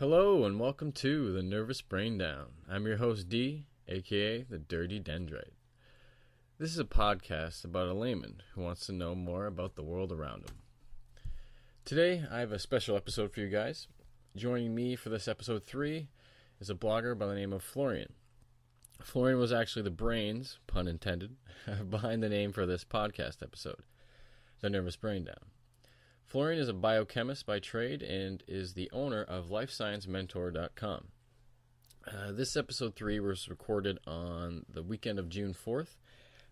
Hello and welcome to the Nervous Braindown. I'm your host D, aka the Dirty Dendrite. This is a podcast about a layman who wants to know more about the world around him. Today I have a special episode for you guys. Joining me for this episode 3 is a blogger by the name of Florian. Florian was actually the brains, pun intended, behind the name for this podcast episode, the Nervous Braindown. Florian is a biochemist by trade and is the owner of LifeScienceMentor.com. This episode 3 was recorded on the weekend of June 4th.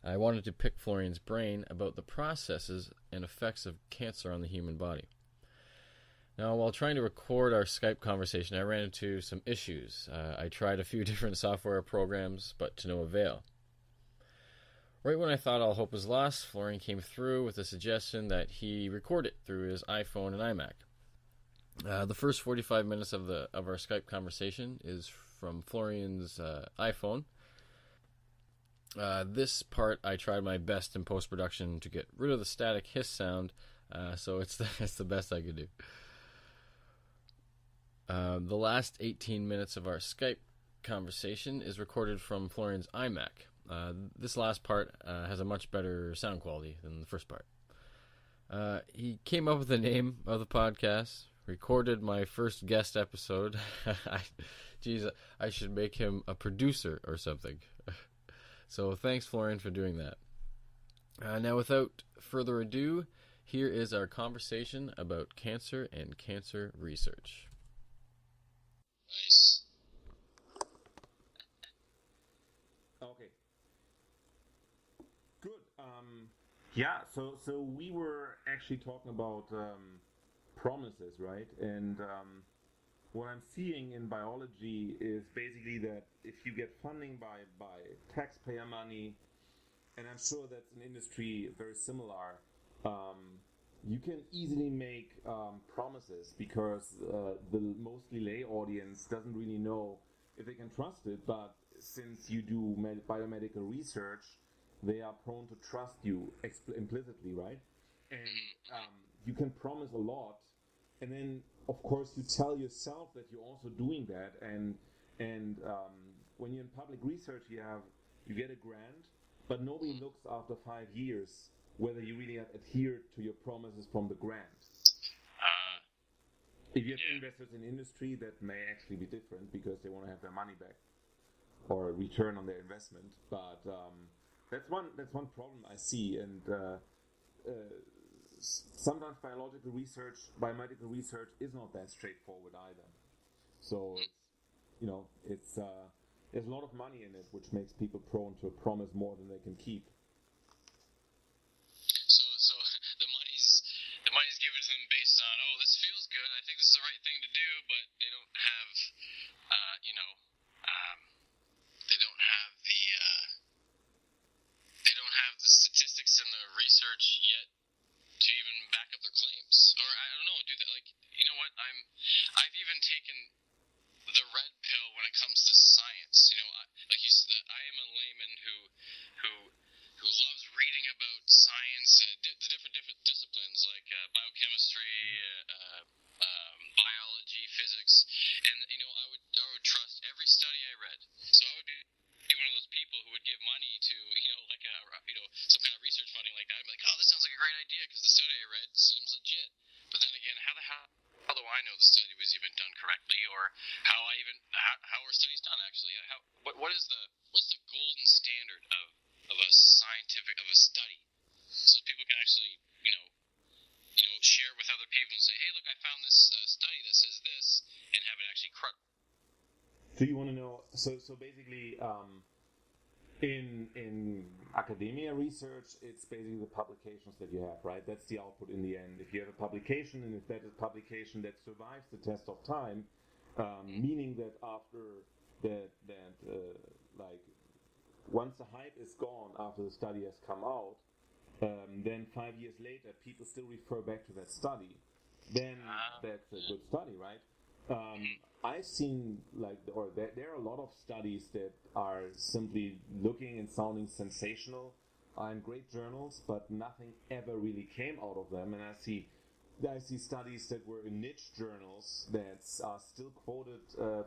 I wanted to pick Florian's brain about the processes and effects of cancer on the human body. Now, while trying to record our Skype conversation, I ran into some issues. I tried a few different software programs, but to no avail. Right when I thought all hope was lost, Florian came through with a suggestion that he record it through his iPhone and iMac. The first 45 minutes of our Skype conversation is from Florian's iPhone. This part I tried my best in post-production to get rid of the static hiss sound, so it's the best I could do. The last 18 minutes of our Skype conversation is recorded from Florian's iMac. This last part has a much better sound quality than the first part. He came up with the name of the podcast, recorded my first guest episode. I should make him a producer or something. So thanks, Florian, for doing that. Now, without further ado, here is our conversation about cancer and cancer research. Nice. Okay. Good. So we were actually talking about promises, right? And what I'm seeing in biology is basically that if you get funding by taxpayer money, and I'm sure that's an industry very similar, you can easily make promises because the mostly lay audience doesn't really know if they can trust it, but since you do biomedical research, they are prone to trust you implicitly, right? And you can promise a lot, and then of course you tell yourself that you're also doing that, and when you're in public research, you get a grant, but nobody looks after 5 years whether you really have adhered to your promises from the grant. If you have investors in industry, that may actually be different because they want to have their money back or a return on their investment. But that's one problem I see, and sometimes biomedical research is not that straightforward either. So it's there's a lot of money in it, which makes people prone to promise more than they can keep. So the money's given to them based on, oh, this feels good, I think this is the right thing to do, but they don't have the statistics and the research yet to even back up their claims. Or I don't know, do that, like, you know what, I've even taken the red pill when it comes to science. I am a layman who loves reading about science, the different disciplines like biochemistry, biology, physics, and I would trust every study I read. So I would be one of those people who would give money to like some kind of research funding like that. I'd be like, oh, this sounds like a great idea because the study I read seems legit. But then again, how do I know the study was even done correctly, or how are studies done actually? What's the golden standard of a study, so people can actually share with other people and say, hey, look, I found this study that says this, and have it actually correct. Do you want to know? So basically, in academia research, it's basically the publications that you have, right? That's the output in the end. If you have a publication, and if that is a publication that survives the test of time, meaning that after like once the hype is gone after the study has come out, then 5 years later people still refer back to that study, then that's a good study, right? I've seen there are a lot of studies that are simply looking and sounding sensational, in great journals, but nothing ever really came out of them. And I see I see studies that were in niche journals that are still quoted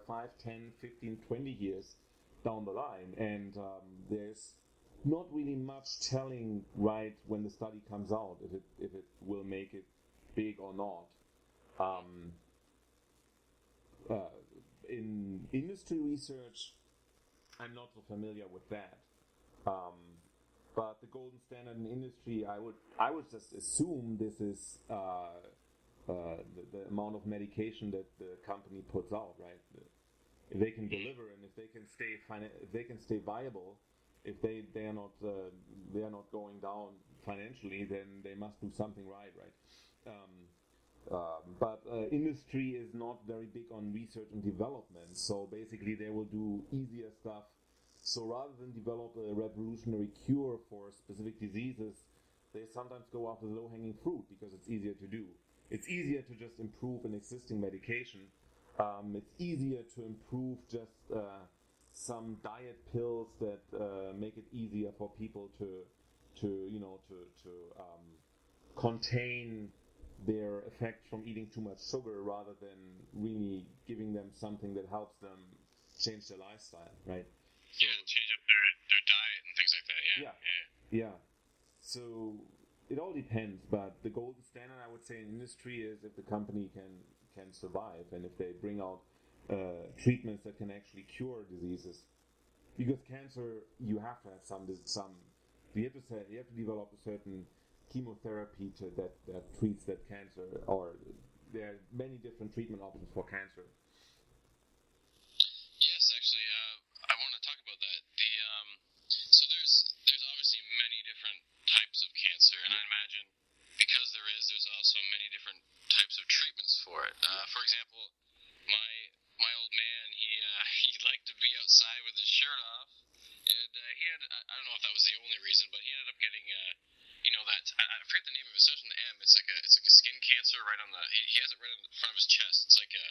5, 10, 15, 20 years down the line, and there's not really much telling right when the study comes out if it will make it big or not. In industry research, I'm not so familiar with that. But the golden standard in industry, I would just assume this is the amount of medication that the company puts out, right? If they can deliver and if they can stay viable, if they are not going down financially, then they must do something right? But industry is not very big on research and development, so basically they will do easier stuff. So rather than develop a revolutionary cure for specific diseases, they sometimes go after the low-hanging fruit because it's easier to do. It's easier to just improve an existing medication. It's easier to improve just some diet pills that make it easier for people to contain their effects from eating too much sugar, rather than really giving them something that helps them change their lifestyle, right? Yeah, change up their diet and things like that. Yeah. So it all depends, but the golden standard, I would say, in industry is if the company can survive and if they bring out treatments that can actually cure diseases. Because cancer, you have to have you have to develop a certain chemotherapy that treats that cancer, or there are many different treatment options for cancer. Yes, actually, I want to talk about that. So there's obviously many different types of cancer, and I imagine because there's also many different types of treatments for it. For example, my old man, he liked to be outside with his shirt off, and he had, I don't know if that was the only reason, but he ended up getting that, I forget the name of it. It starts with an M. It's like a skin cancer right on the. He has it right on the front of his chest. It's like a.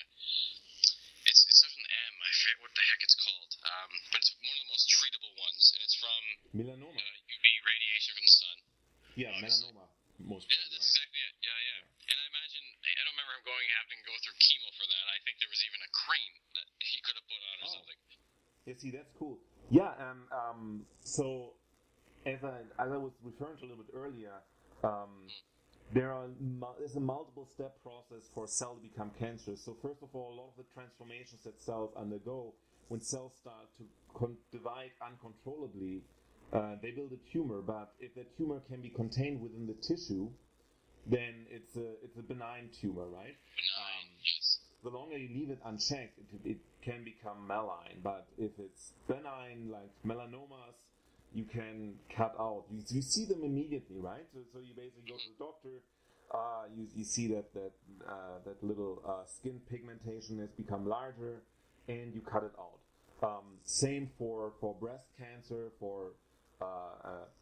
It starts with an M. I forget what the heck it's called. But it's one of the most treatable ones, and it's from melanoma. UV radiation from the sun. Yeah, obviously. Melanoma. Most. Yeah, that's exactly it. Yeah. And I imagine, I don't remember him having to go through chemo for that. I think there was even a cream that he could have put on or something. Yeah, see, that's cool. Yeah, so as I was referring to a little bit earlier, there's a multiple step process for a cell to become cancerous. So first of all, a lot of the transformations that cells undergo, when cells start to divide uncontrollably, they build a tumor. But if that tumor can be contained within the tissue, then it's a benign tumor, right? Benign, yes. The longer you leave it unchecked, it can become malign. But if it's benign, like melanomas, you can cut out. You see them immediately, right? So you basically go to the doctor. You see that little skin pigmentation has become larger, and you cut it out. Same for breast cancer, for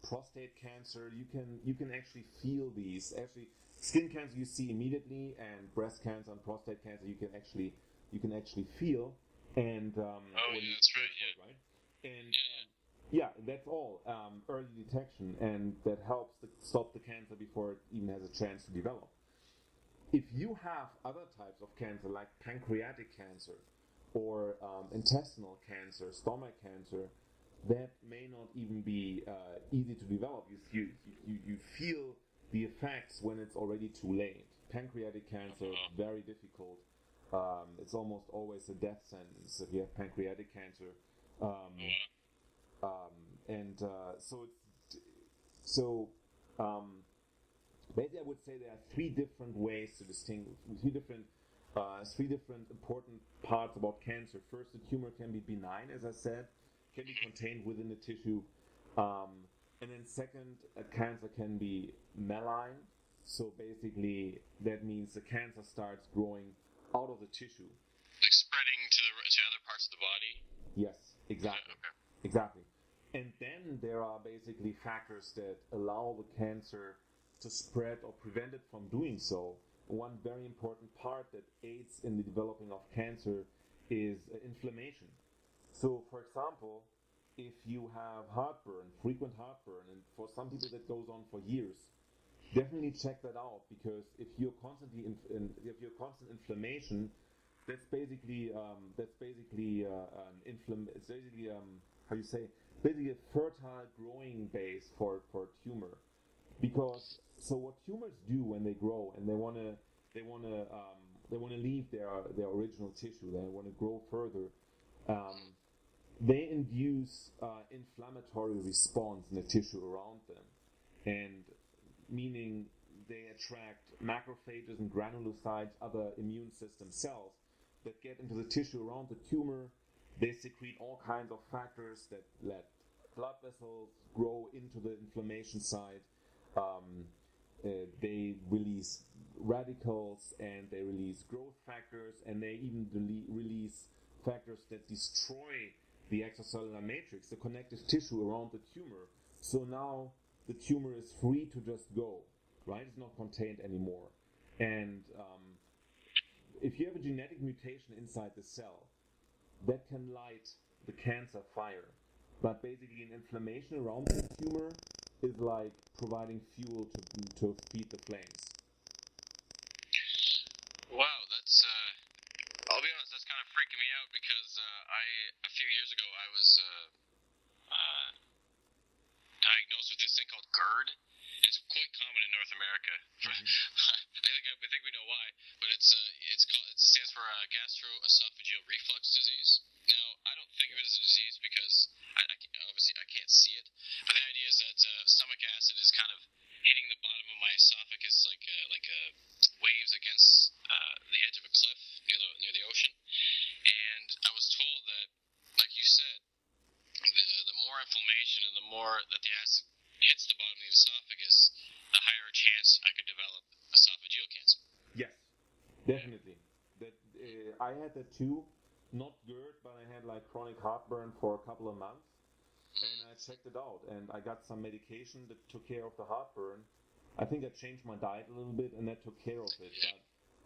prostate cancer. You can actually feel these. Actually, skin cancer you see immediately, and breast cancer and prostate cancer you can actually feel. And that's right. Right? And yeah, that's all early detection, and that helps to stop the cancer before it even has a chance to develop. If you have other types of cancer, like pancreatic cancer or intestinal cancer, stomach cancer, that may not even be easy to develop. You feel the effects when it's already too late. Pancreatic cancer is very difficult. It's almost always a death sentence if you have pancreatic cancer. Basically, I would say there are three different ways to distinguish, three different important parts about cancer. First, the tumor can be benign, as I said, can be contained within the tissue. And then second, a cancer can be malign. So basically, that means the cancer starts growing out of the tissue. Like spreading to other parts of the body? Yes, exactly. Okay. Exactly. And then there are basically factors that allow the cancer to spread or prevent it from doing so. One very important part that aids in the developing of cancer is inflammation. So, for example, if you have heartburn, frequent heartburn, and for some people that goes on for years, definitely check that out, because if you're constantly if you're constant inflammation, that's basically it's basically how you say, basically a fertile growing base for tumor. Because so what tumors do when they grow and they wanna leave their original tissue, they want to grow further, they induce inflammatory response in the tissue around them, and meaning they attract macrophages and granulocytes, other immune system cells that get into the tissue around the tumor. They secrete all kinds of factors that let blood vessels grow into the inflammation site. They release radicals, and they release growth factors, and they even release factors that destroy the extracellular matrix, the connective tissue around the tumor. So now the tumor is free to just go, right? It's not contained anymore. And if you have a genetic mutation inside the cell, that can light the cancer fire. But basically an inflammation around the tumor is like providing fuel to feed the flames. Wow, that's I'll be honest, that's kind of freaking me out, because a few years ago I was diagnosed with this thing called GERD. It's quite common in North America. I think we know why, but it stands for gastroesophageal reflux disease. Now, I don't think of it as a disease because obviously I can't see it, but the idea is that stomach acid is kind of hitting the bottom of my esophagus like waves against the edge of a cliff near the ocean. And I was told that, like you said, the more inflammation and the more that the acid hits the bottom of the esophagus, the higher a chance I could develop esophageal cancer. Yes, definitely. That I had that too. Not GERD, but I had like chronic heartburn for a couple of months, and I checked it out, and I got some medication that took care of the heartburn. I think I changed my diet a little bit, and that took care of it.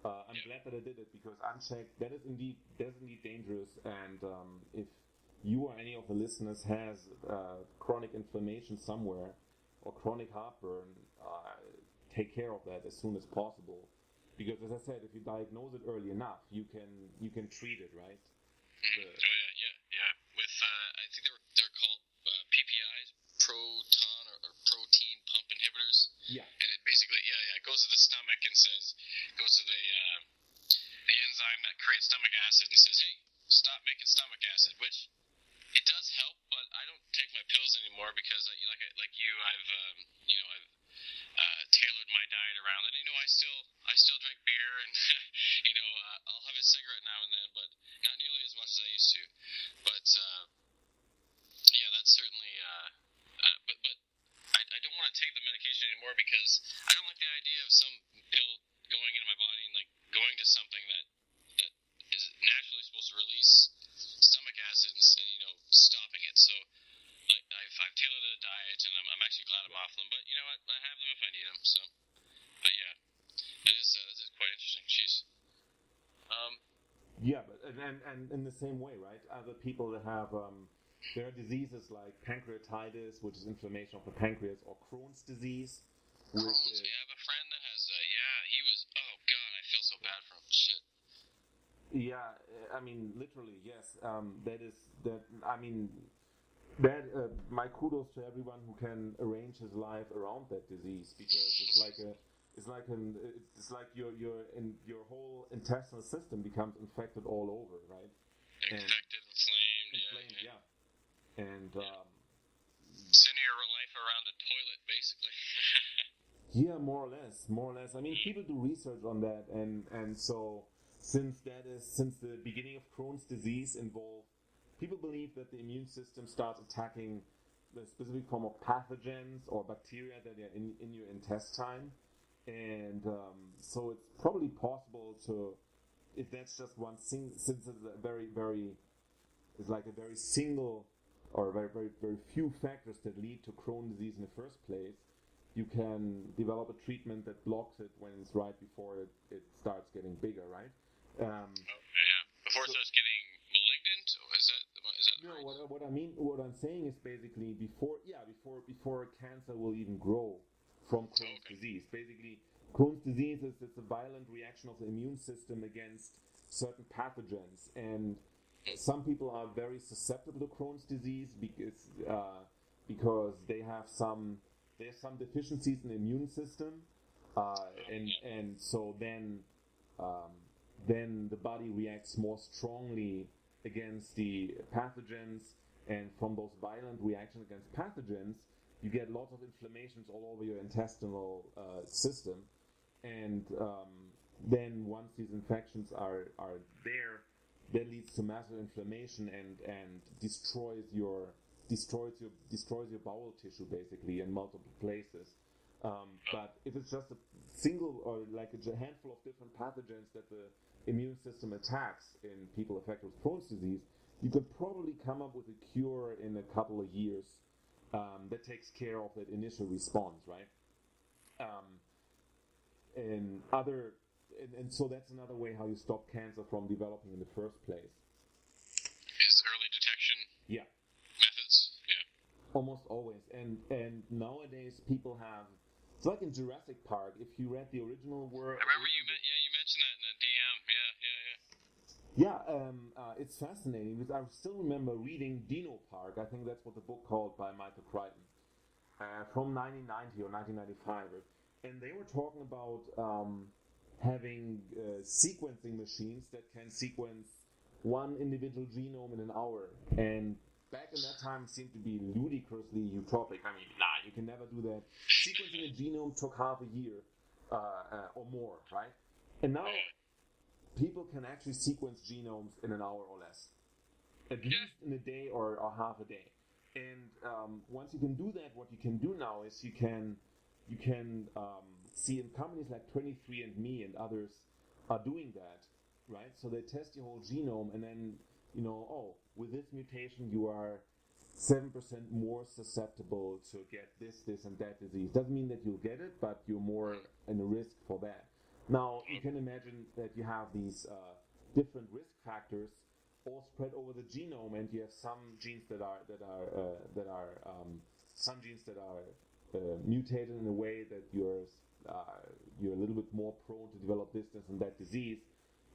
But I'm glad that I did it, because unchecked, that is indeed dangerous. And if you or any of the listeners has chronic inflammation somewhere or chronic heartburn, take care of that as soon as possible. Because, as I said, if you diagnose it early enough, you can treat it, right? Yeah. With I think they're called PPIs, protein pump inhibitors. Yeah. And it basically it goes to the stomach and goes to the enzyme that creates stomach acid and says, hey, stop making stomach acid, which it does help, but I don't take my pills anymore, because I've tailored my diet around it. I still drink beer, and I'll have a cigarette now and then, but not nearly as much as I used to. But that's certainly. But I don't want to take the medication anymore, because I don't like the idea of some pill going into my body and like going to something that is naturally supposed to release stomach acid and stopping it. So like I've tailored a diet, and I'm actually glad I'm off them. But you know what? I have them if I need them. So, but yeah, this is quite interesting. Jeez. Yeah, but and in the same way, right? Other people that have there are diseases like pancreatitis, which is inflammation of the pancreas, or Crohn's disease. Crohn's. I have a friend that has that. Yeah, he was. Oh God, I feel so bad for him. Shit. Yeah, I mean, literally, yes. My kudos to everyone who can arrange his life around that disease, because it's like your whole intestinal system becomes infected all over, right? Infected, inflamed, yeah. And center your life around a toilet, basically. Yeah, more or less. I mean, people do research on that, and so since the beginning of Crohn's disease involved, people believe that the immune system starts attacking the specific form of pathogens or bacteria that are in your intestine, and so it's probably possible to, if that's just one thing, since it's a very single or very few factors that lead to Crohn's disease in the first place, you can develop a treatment that blocks it when it's right before it starts getting bigger, right? Before it starts getting malignant, is that no? Right? What I'm saying is basically before cancer will even grow, from Crohn's disease. Basically, Crohn's disease is it's a violent reaction of the immune system against certain pathogens, and some people are very susceptible to Crohn's disease because they have some deficiencies in the immune system, and so then the body reacts more strongly against the pathogens, and from those violent reactions against pathogens, you get lots of inflammations all over your intestinal system, and then once these infections are there, that leads to massive inflammation and destroys your bowel tissue basically in multiple places. But if it's just a single or like a handful of different pathogens that the immune system attacks in people affected with Crohn's disease, you could probably come up with a cure in a couple of years that takes care of that initial response, right? And so that's another way how you stop cancer from developing in the first place. Is early detection methods? Yeah. Almost always. And nowadays people have, it's like in Jurassic Park, if you read the original work. I remember you mentioned that in a DM. Yeah, it's fascinating because I still remember reading Dino Park, I think that's what the book called by Michael Crichton, from 1990 or 1995. And they were talking about having sequencing machines that can sequence one individual genome in an hour. And back in that time, it seemed to be ludicrously utopic. I mean, you can never do that. Sequencing a genome took half a year or more, right? And now people can actually sequence genomes in an hour or less, at least in a day or half a day. And once you can do that, what you can do now is you can see in companies like 23andMe and others are doing that, right? So they test your whole genome, and then with this mutation you are 7% more susceptible to get this and that disease. Doesn't mean that you'll get it, but you're more in a risk for that. Now you can imagine that you have these different risk factors all spread over the genome, and you have some genes that are mutated in a way that you're a little bit more prone to develop this and that disease,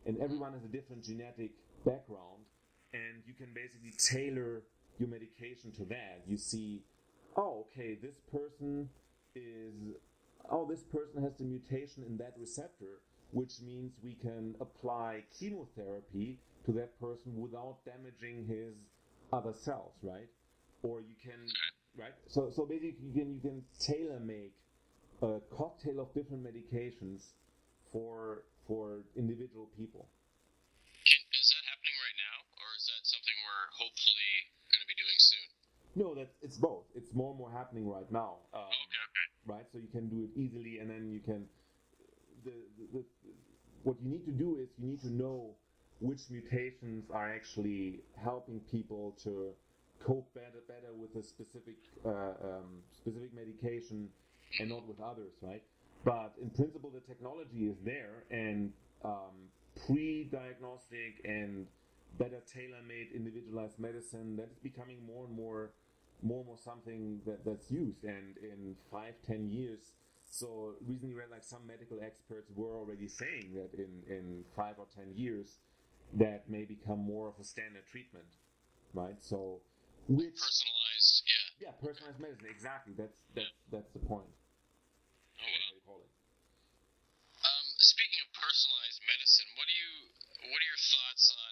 and everyone has a different genetic background, and you can basically tailor your medication to that. You see, this person has the mutation in that receptor, which means we can apply chemotherapy to that person without damaging his other cells, right? Or you can, right? So basically you can tailor make a cocktail of different medications for individual people. Is that happening right now, or is that something we're hopefully going to be doing soon? No, it's both. It's more and more happening right now. Okay. Right, so you can do it easily, and then you can. What you need to do is you need to know which mutations are actually helping people to cope better with a specific medication and not with others, right? But in principle, the technology is there, and pre-diagnostic and better tailor-made individualized medicine, that is becoming more and more something that's used. And in 5-10 years, so recently read like some medical experts were already saying that in 5 or 10 years that may become more of a standard treatment, right? So which personalized, personalized medicine, exactly. That's the point. Oh, wow. How you call it. Speaking of personalized medicine, what are your thoughts on,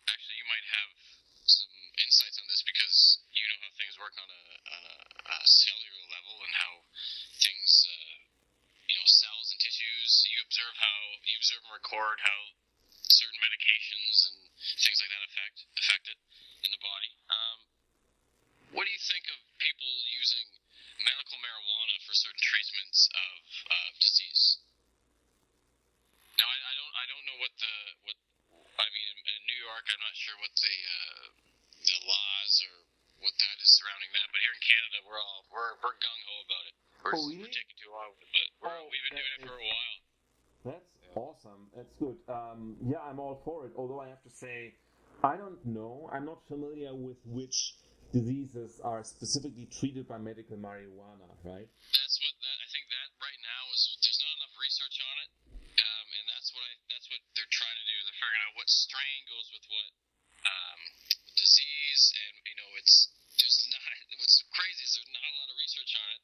actually you might have some insights on this because you know how things work on a cellular level and how things, cells and tissues, you observe and record how certain medications and things like that affect it in the body. What do you think of people using medical marijuana for certain treatments of disease? Now, I don't know what in New York, I'm not sure what the laws or what that is surrounding that, but here in Canada, we're gung ho about it. We're taking too long with it, but we've been doing it for a while. That's awesome. That's good. I'm all for it. Although I have to say, I don't know. I'm not familiar with which diseases are specifically treated by medical marijuana, right? I think that figuring out what strain goes with what disease, and there's not. What's crazy is there's not a lot of research on it,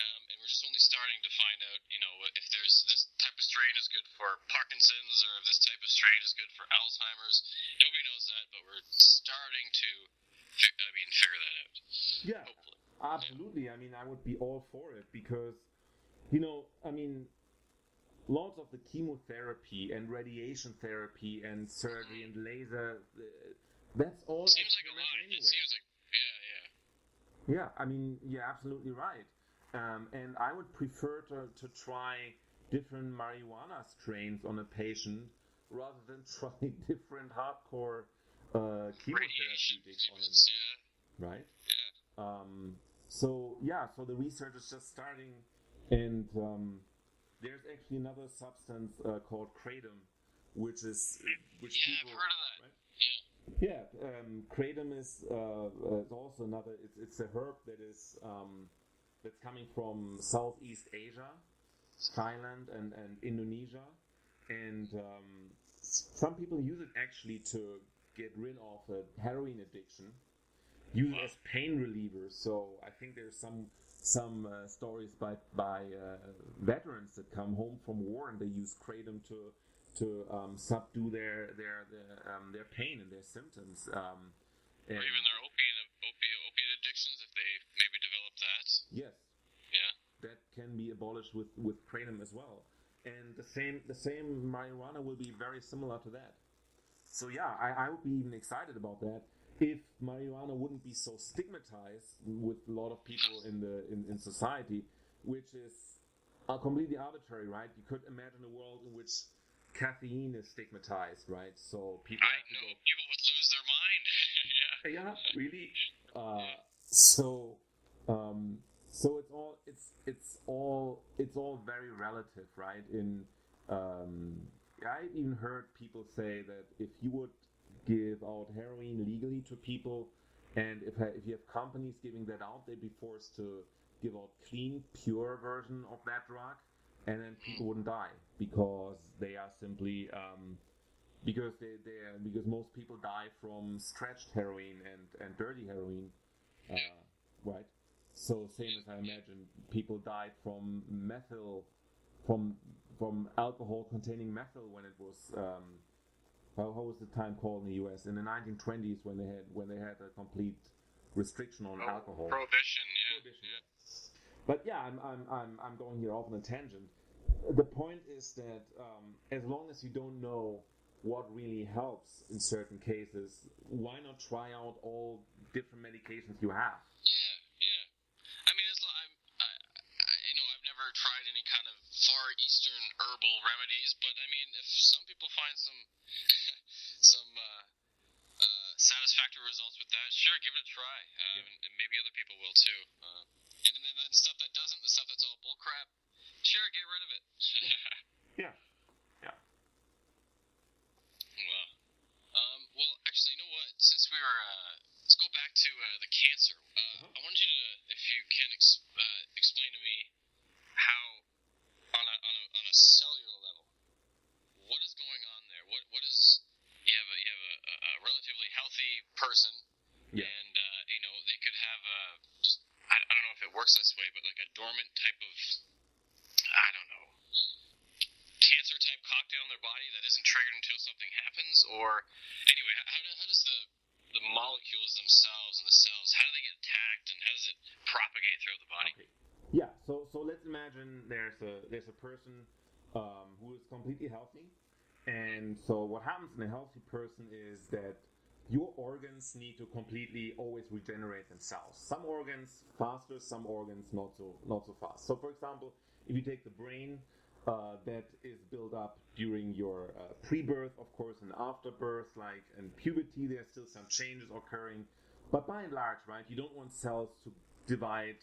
and we're just only starting to find out, if there's this type of strain is good for Parkinson's, or if this type of strain is good for Alzheimer's. Nobody knows that, but we're starting to figure that out. Yeah, hopefully. Absolutely. Yeah. I mean, I would be all for it because, lots of the chemotherapy and radiation therapy and surgery and laser, that's all seems like a lot. anyway. It seems like, Yeah, I mean, you're absolutely right. And I would prefer to try different marijuana strains on a patient rather than try different hardcore chemotherapeutics on him. Yeah. Right? Yeah. So the research is just starting, and there's actually another substance called kratom, which people, I've heard of that. Right? Yeah. Yeah, kratom is also another. It's a herb that is that's coming from Southeast Asia, Thailand and Indonesia, and some people use it actually to get rid of a heroin addiction. Use it as pain relievers. So I think there's some stories by veterans that come home from war and they use kratom to subdue their pain and their symptoms. Or even their opiate addictions, if they maybe develop that. Yes. Yeah. That can be abolished with kratom as well. And the same marijuana will be very similar to that. So yeah, I would be even excited about that if marijuana wouldn't be so stigmatized with a lot of people in society, which is completely arbitrary, right? You could imagine a world in which caffeine is stigmatized, right? So people people would lose their mind. Yeah. Yeah, really. So it's all very relative, right? I even heard people say that if you would give out heroin legally to people, and if you have companies giving that out, they'd be forced to give out clean, pure version of that drug, and then people wouldn't die because they are simply because most people die from stretched heroin and dirty heroin, right? So same as I imagine people died from methyl, from alcohol containing methyl when it was how was the time called in the U.S. in the 1920s when they had a complete restriction on alcohol. Prohibition. But yeah, I'm going here off on a tangent. The point is that as long as you don't know what really helps in certain cases, why not try out all different medications you have? Yeah. I mean, I've never tried any kind of Far Eastern herbal remedies, but I mean, if some people find some satisfactory results with that, sure, give it a try. And maybe other people will too. And then the stuff that doesn't, the stuff that's all bullcrap, sure, get rid of it. Yeah. Well, actually, you know what? Since we were, let's go back to the cancer. I wanted you to, if you can, explain to me how, on a cellular level, what is going on there? What is you have a relatively healthy person, and they could have just I don't know if it works this way, but like a dormant type of cancer type cocktail in their body that isn't triggered until something happens, or anyway, how does the molecules themselves and the cells, how do they get attacked and how does it propagate throughout the body? Okay. Yeah. So let's imagine there's a person who is completely healthy, and so what happens in a healthy person is that your organs need to completely always regenerate themselves. Some organs faster, some organs not so fast. So for example, if you take the brain, that is built up during your pre-birth, of course, and after birth, like in puberty, there's still some changes occurring. But by and large, right, you don't want cells to divide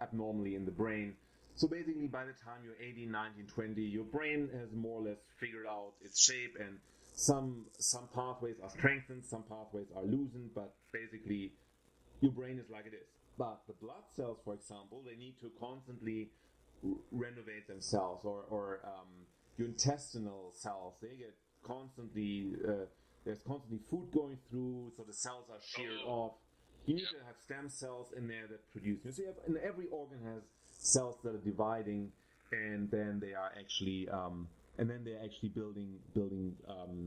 abnormally in the brain. So basically, by the time you're 18, 19, 20, your brain has more or less figured out its shape, and some pathways are strengthened, some pathways are loosened, but basically, your brain is like it is. But the blood cells, for example, they need to constantly renovate themselves, or your intestinal cells, they get constantly food going through, so the cells are sheared off. You need to have stem cells in there that produce. You see, and every organ has cells that are dividing, and then they are actually building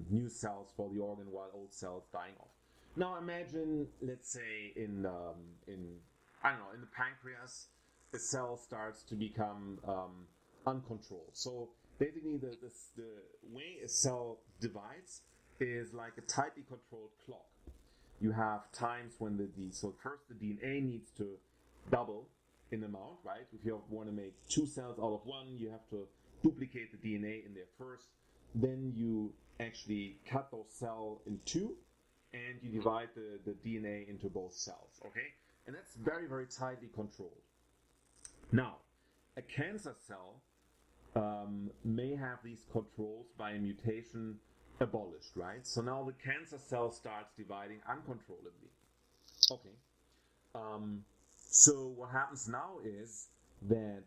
new cells for the organ while old cells dying off. Now imagine, let's say in the pancreas, a cell starts to become uncontrolled. So basically, the way a cell divides is like a tightly controlled clock. You have times when so first the DNA needs to double in amount, right? If you want to make 2 cells out of 1, you have to duplicate the DNA in there first. Then you actually cut those cells in 2, and you divide the DNA into both cells, okay? And that's very, very tightly controlled. Now, a cancer cell may have these controls by a mutation abolished, right? So now the cancer cell starts dividing uncontrollably. Okay. So what happens now is that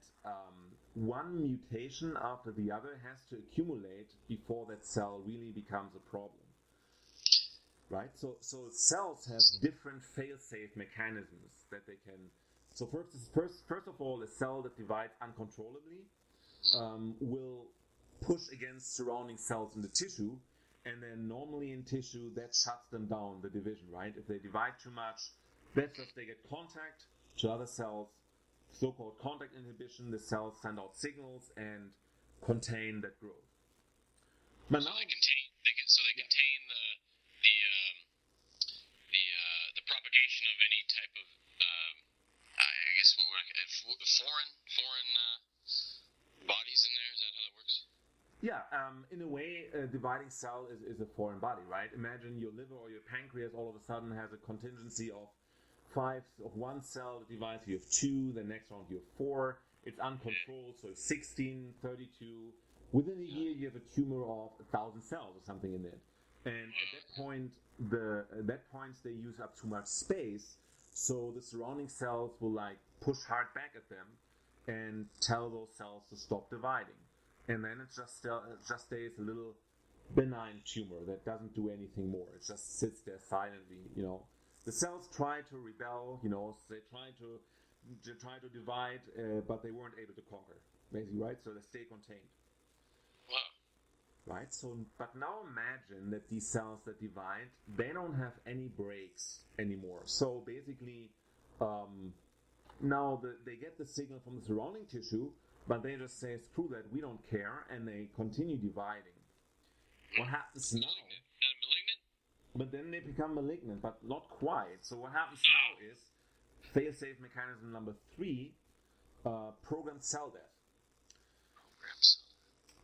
one mutation after the other has to accumulate before that cell really becomes a problem. Right? So cells have different fail-safe mechanisms that they can... So first of all, a cell that divides uncontrollably will push against surrounding cells in the tissue, and then normally in tissue that shuts them down, the division, right? If they divide too much, that's if they get contact to other cells, so-called contact inhibition, the cells send out signals and contain that growth. But now, they contain the propagation of any type of foreign bodies in there. Is that how that works? Yeah, in a way, a dividing cell is a foreign body, right? Imagine your liver or your pancreas all of a sudden has a contingency of 5 of one cell that divides. You have 2, the next round you have 4. It's uncontrolled, so 16, 32. Within a year, you have a tumor of 1,000 cells or something in it. And at that point, they use up too much space, so the surrounding cells will like push hard back at them and tell those cells to stop dividing. And then it just stays a little benign tumor that doesn't do anything more. It just sits there silently, you know. The cells try to rebel, you know, they try to divide, but they weren't able to conquer, basically, right? So they stay contained. Wow. Right? So, but now imagine that these cells that divide, they don't have any breaks anymore. So basically, now they get the signal from the surrounding tissue, but they just say, screw that, we don't care, and they continue dividing. What happens now? Malignant? But then they become malignant, but not quite. So what happens now is fail-safe mechanism number 3, programmed cell death. Programmed cell.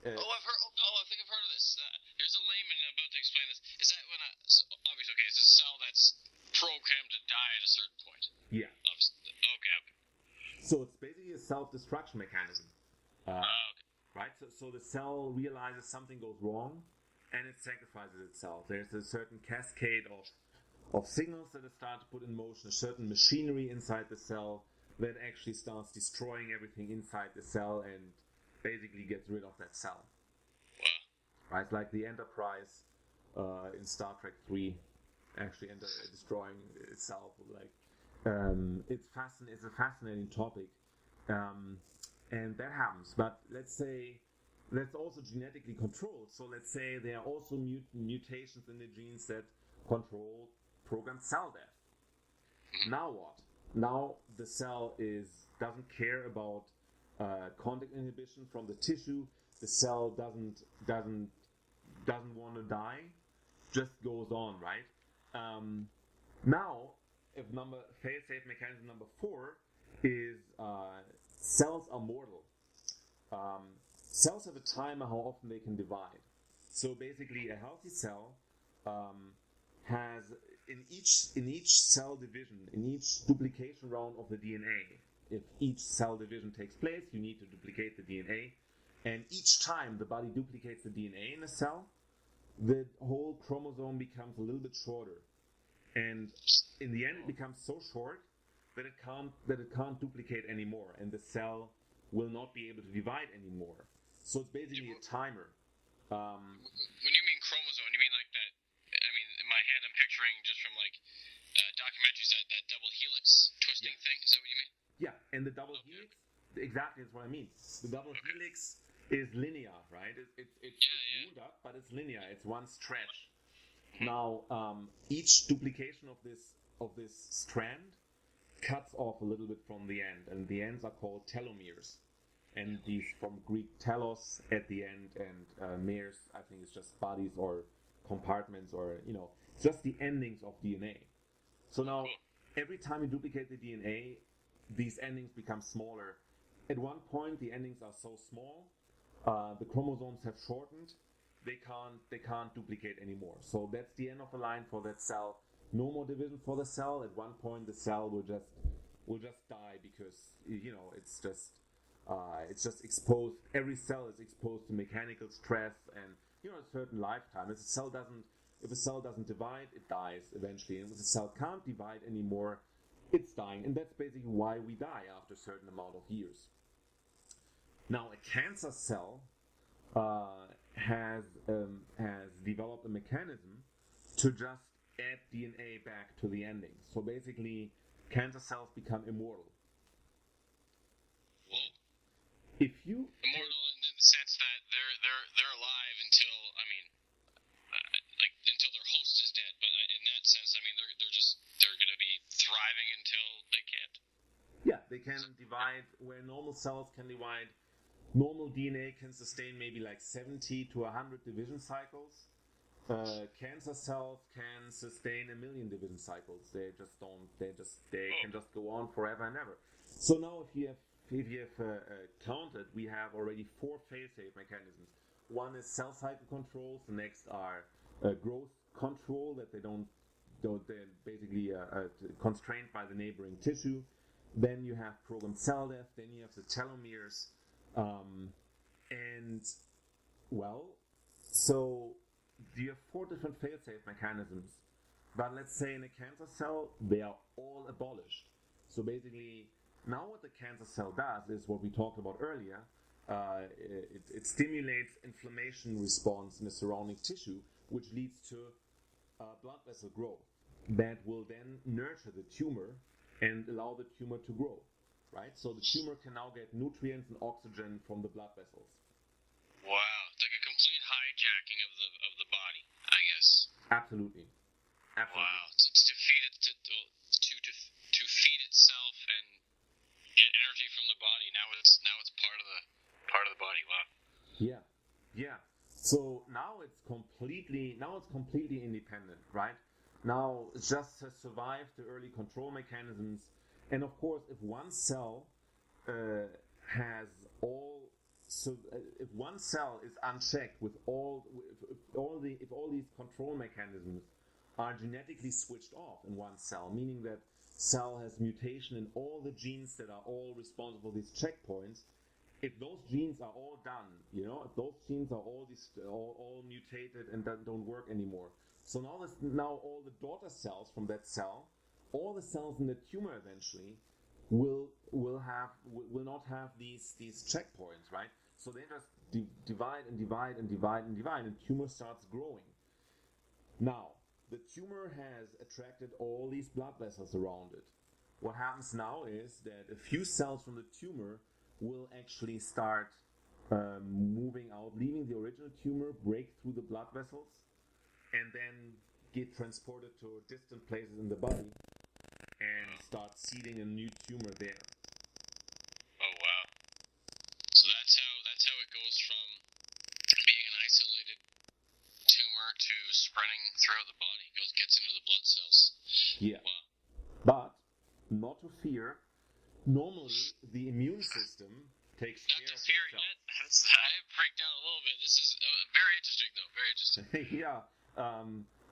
I think I've heard of this. Here's a layman about to explain this. Is that when obviously, okay, it's a cell that's programmed to die at a certain point. Yeah. Okay. So it's basically a self-destruction mechanism. Okay. Right? So the cell realizes something goes wrong, and it sacrifices itself. There's a certain cascade of signals that it starts to put in motion, a certain machinery inside the cell that actually starts destroying everything inside the cell and basically gets rid of that cell. Wow. Right? Like the Enterprise in Star Trek 3 actually destroying itself. It's a fascinating topic. And that happens. But let's say that's also genetically controlled. So let's say there are also mutations in the genes that control programmed cell death. Now what? Now the cell doesn't care about contact inhibition from the tissue. The cell doesn't want to die. Just goes on, right? Now, if fail-safe mechanism number 4 is cells are mortal. Cells have a timer how often they can divide. So basically, a healthy cell has in each cell division, in each duplication round of the DNA. If each cell division takes place, you need to duplicate the DNA, and each time the body duplicates the DNA in a cell, the whole chromosome becomes a little bit shorter, and in the end, it becomes so short that it can't duplicate anymore, and the cell will not be able to divide anymore. So it's basically a timer. When you mean my head, I'm picturing just from like documentaries that double helix twisting thing. Is that what you mean? Yeah, and the double helix, exactly, is what I mean. The double helix is linear, right? It's wound up, but it's linear. It's one stretch. Now, each duplication of this strand cuts off a little bit from the end, and the ends are called telomeres. And these from Greek telos at the end, and meres, I think it's just bodies or compartments, or just the endings of DNA. So now, every time you duplicate the DNA, these endings become smaller. At one point, the endings are so small, the chromosomes have shortened. They can't duplicate anymore. So that's the end of the line for that cell. No more division for the cell. At one point, the cell will just die because it's just exposed. Every cell is exposed to mechanical stress and a certain lifetime. If a cell doesn't divide, it dies eventually. And if the cell can't divide anymore, it's dying. And that's basically why we die after a certain amount of years. Now, a cancer cell has developed a mechanism to just add DNA back to the ending. So basically, cancer cells become immortal. If you immortal in the sense that they're alive until until their host is dead, but in that sense, they're going to be thriving until they can't. Yeah, they can divide where normal cells can divide. Normal DNA can sustain maybe like 70 to 100 division cycles. Cancer cells can sustain 1 million division cycles. They can just go on forever and ever. So now, if you have counted, we have already 4 fail-safe mechanisms. One is cell cycle controls. The next are growth control, that they're basically constrained by the neighboring tissue. Then you have programmed cell death. Then you have the telomeres. So you have 4 different fail-safe mechanisms. But let's say in a cancer cell, they are all abolished. So basically, now what the cancer cell does is what we talked about earlier. It stimulates inflammation response in the surrounding tissue, which leads to blood vessel growth that will then nurture the tumor and allow the tumor to grow. Right? So the tumor can now get nutrients and oxygen from the blood vessels. Wow, it's like a complete hijacking of the body, I guess. Absolutely. Wow, to feed it to feed itself and get energy from the body. Now it's part of the body. Wow. Yeah. So now it's completely independent, right? Now it just has survived the early control mechanisms. And of course, if one cell if one cell is unchecked with if all these control mechanisms are genetically switched off in one cell, meaning that cell has mutation in all the genes that are all responsible for these checkpoints. If those genes are all done, if those genes are all mutated and don't work anymore, so now all the daughter cells from that cell, all the cells in the tumor eventually will not have these checkpoints, right? So they just divide, and tumor starts growing. Now, the tumor has attracted all these blood vessels around it. What happens now is that a few cells from the tumor will actually start moving out, leaving the original tumor, break through the blood vessels, and then get transported to distant places in the body and start seeding a new tumor there. Oh wow! So that's how it goes from being an isolated tumor to spreading throughout the body. Gets into the blood cells. Yeah. Wow. But not to fear. Normally, the immune system takes care of fear itself. Yet. I have freaked out a little bit. This is very interesting, though. Very interesting. Yeah.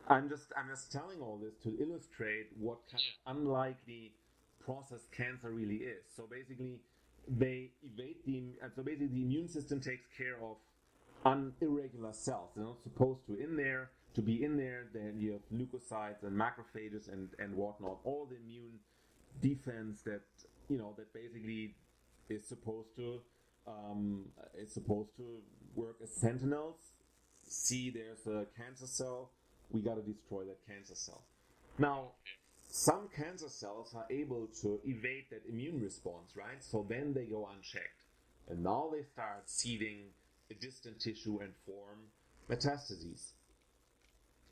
I'm just telling all this to illustrate what kind of unlikely process cancer really is. So basically, the immune system takes care of irregular cells. They're not supposed to be in there. Then you have leukocytes and macrophages and whatnot. All the immune defense that basically is supposed to work as sentinels. See, there's a cancer cell. we got to destroy that cancer cell. Now, some cancer cells are able to evade that immune response, right? So then they go unchecked. And now they start seeding a distant tissue and form metastases,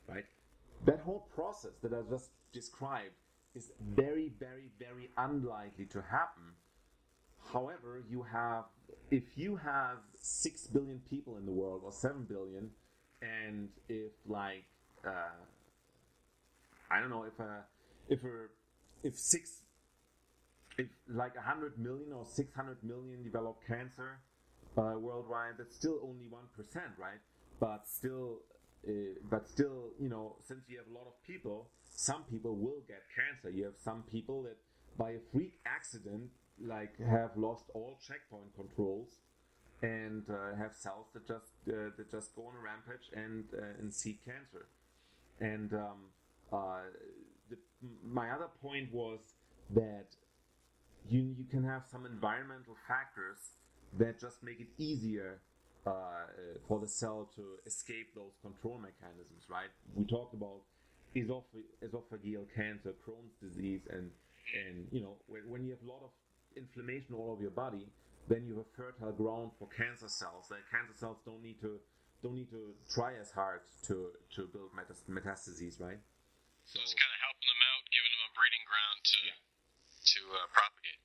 right? That whole process that I just described is very, very, very unlikely to happen. However, if you have 6 billion people in the world, or 7 billion, and if like, I don't know, if like 100 million or 600 million develop cancer worldwide, that's still only 1%, right? But still, you know, since you have a lot of people, some people will get cancer. You have some people that, by a freak accident, like have lost all checkpoint controls and have cells that just go on a rampage and seek cancer. And my other point was that you can have some environmental factors that just make it easier for the cell to escape those control mechanisms, right? We talked about esophageal cancer, Crohn's disease, and you know, when you have a lot of inflammation all over your body, then you have fertile ground for cancer cells. That cancer cells don't need to try as hard to build metastases, right? So it's kind of helping them out, giving them a breeding ground to propagate.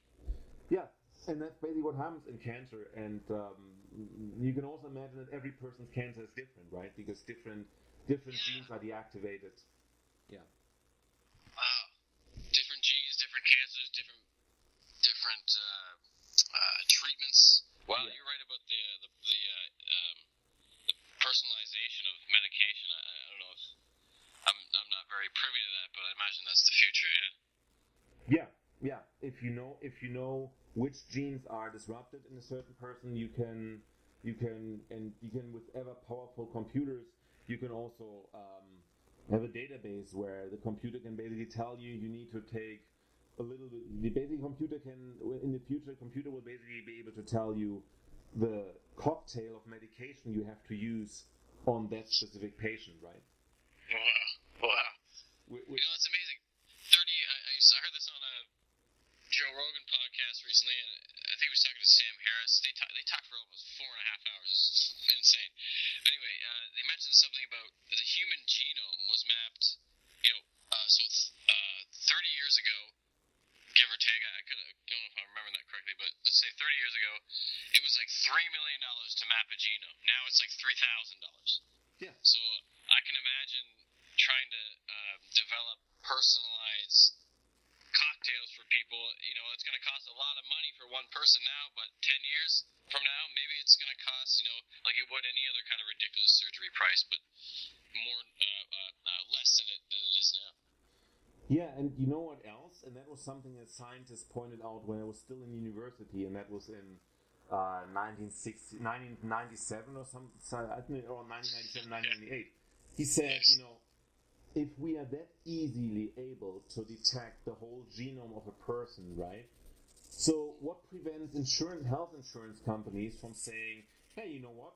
Yeah, and that's basically what happens in cancer. And you can also imagine that every person's cancer is different, right? Because different genes are deactivated. Yeah. Wow. Different genes, different cancers, different treatments. Wow, yeah. You're right about the personalization of medication. I don't know if I'm not very privy to that, but I imagine that's the future. Yeah. If you know which genes are disrupted in a certain person, you can with ever powerful computers, you can also have a database where the computer can basically tell you need to take a little bit. The basic computer in the future, computer will basically be able to tell you the cocktail of medication you have to use on that specific patient, right? Wow. You know, it's amazing. I heard this on a Joe Rogan podcast recently, and I think he was talking to Sam Harris. They talked for almost 4.5 hours. It's insane. Anyway, they mentioned something about the human genome was mapped, 30 years ago, give or take. I don't know if I'm remembering that correctly, but let's say 30 years ago, it was like $3 million to map a genome. Now it's like $3,000. Yeah. So I can imagine trying to develop personalized cocktails for people. You know, it's going to cost a lot of money for one person now, but 10 years from now, maybe it's going to cost, like it would any other kind of ridiculous surgery price, but more less than it is now. Yeah, and you know what else? And that was something that scientists pointed out when I was still in university, and that was in 1997 or something, or 1997, 1998. He said, if we are that easily able to detect the whole genome of a person, right? So what prevents health insurance companies from saying, hey, you know what?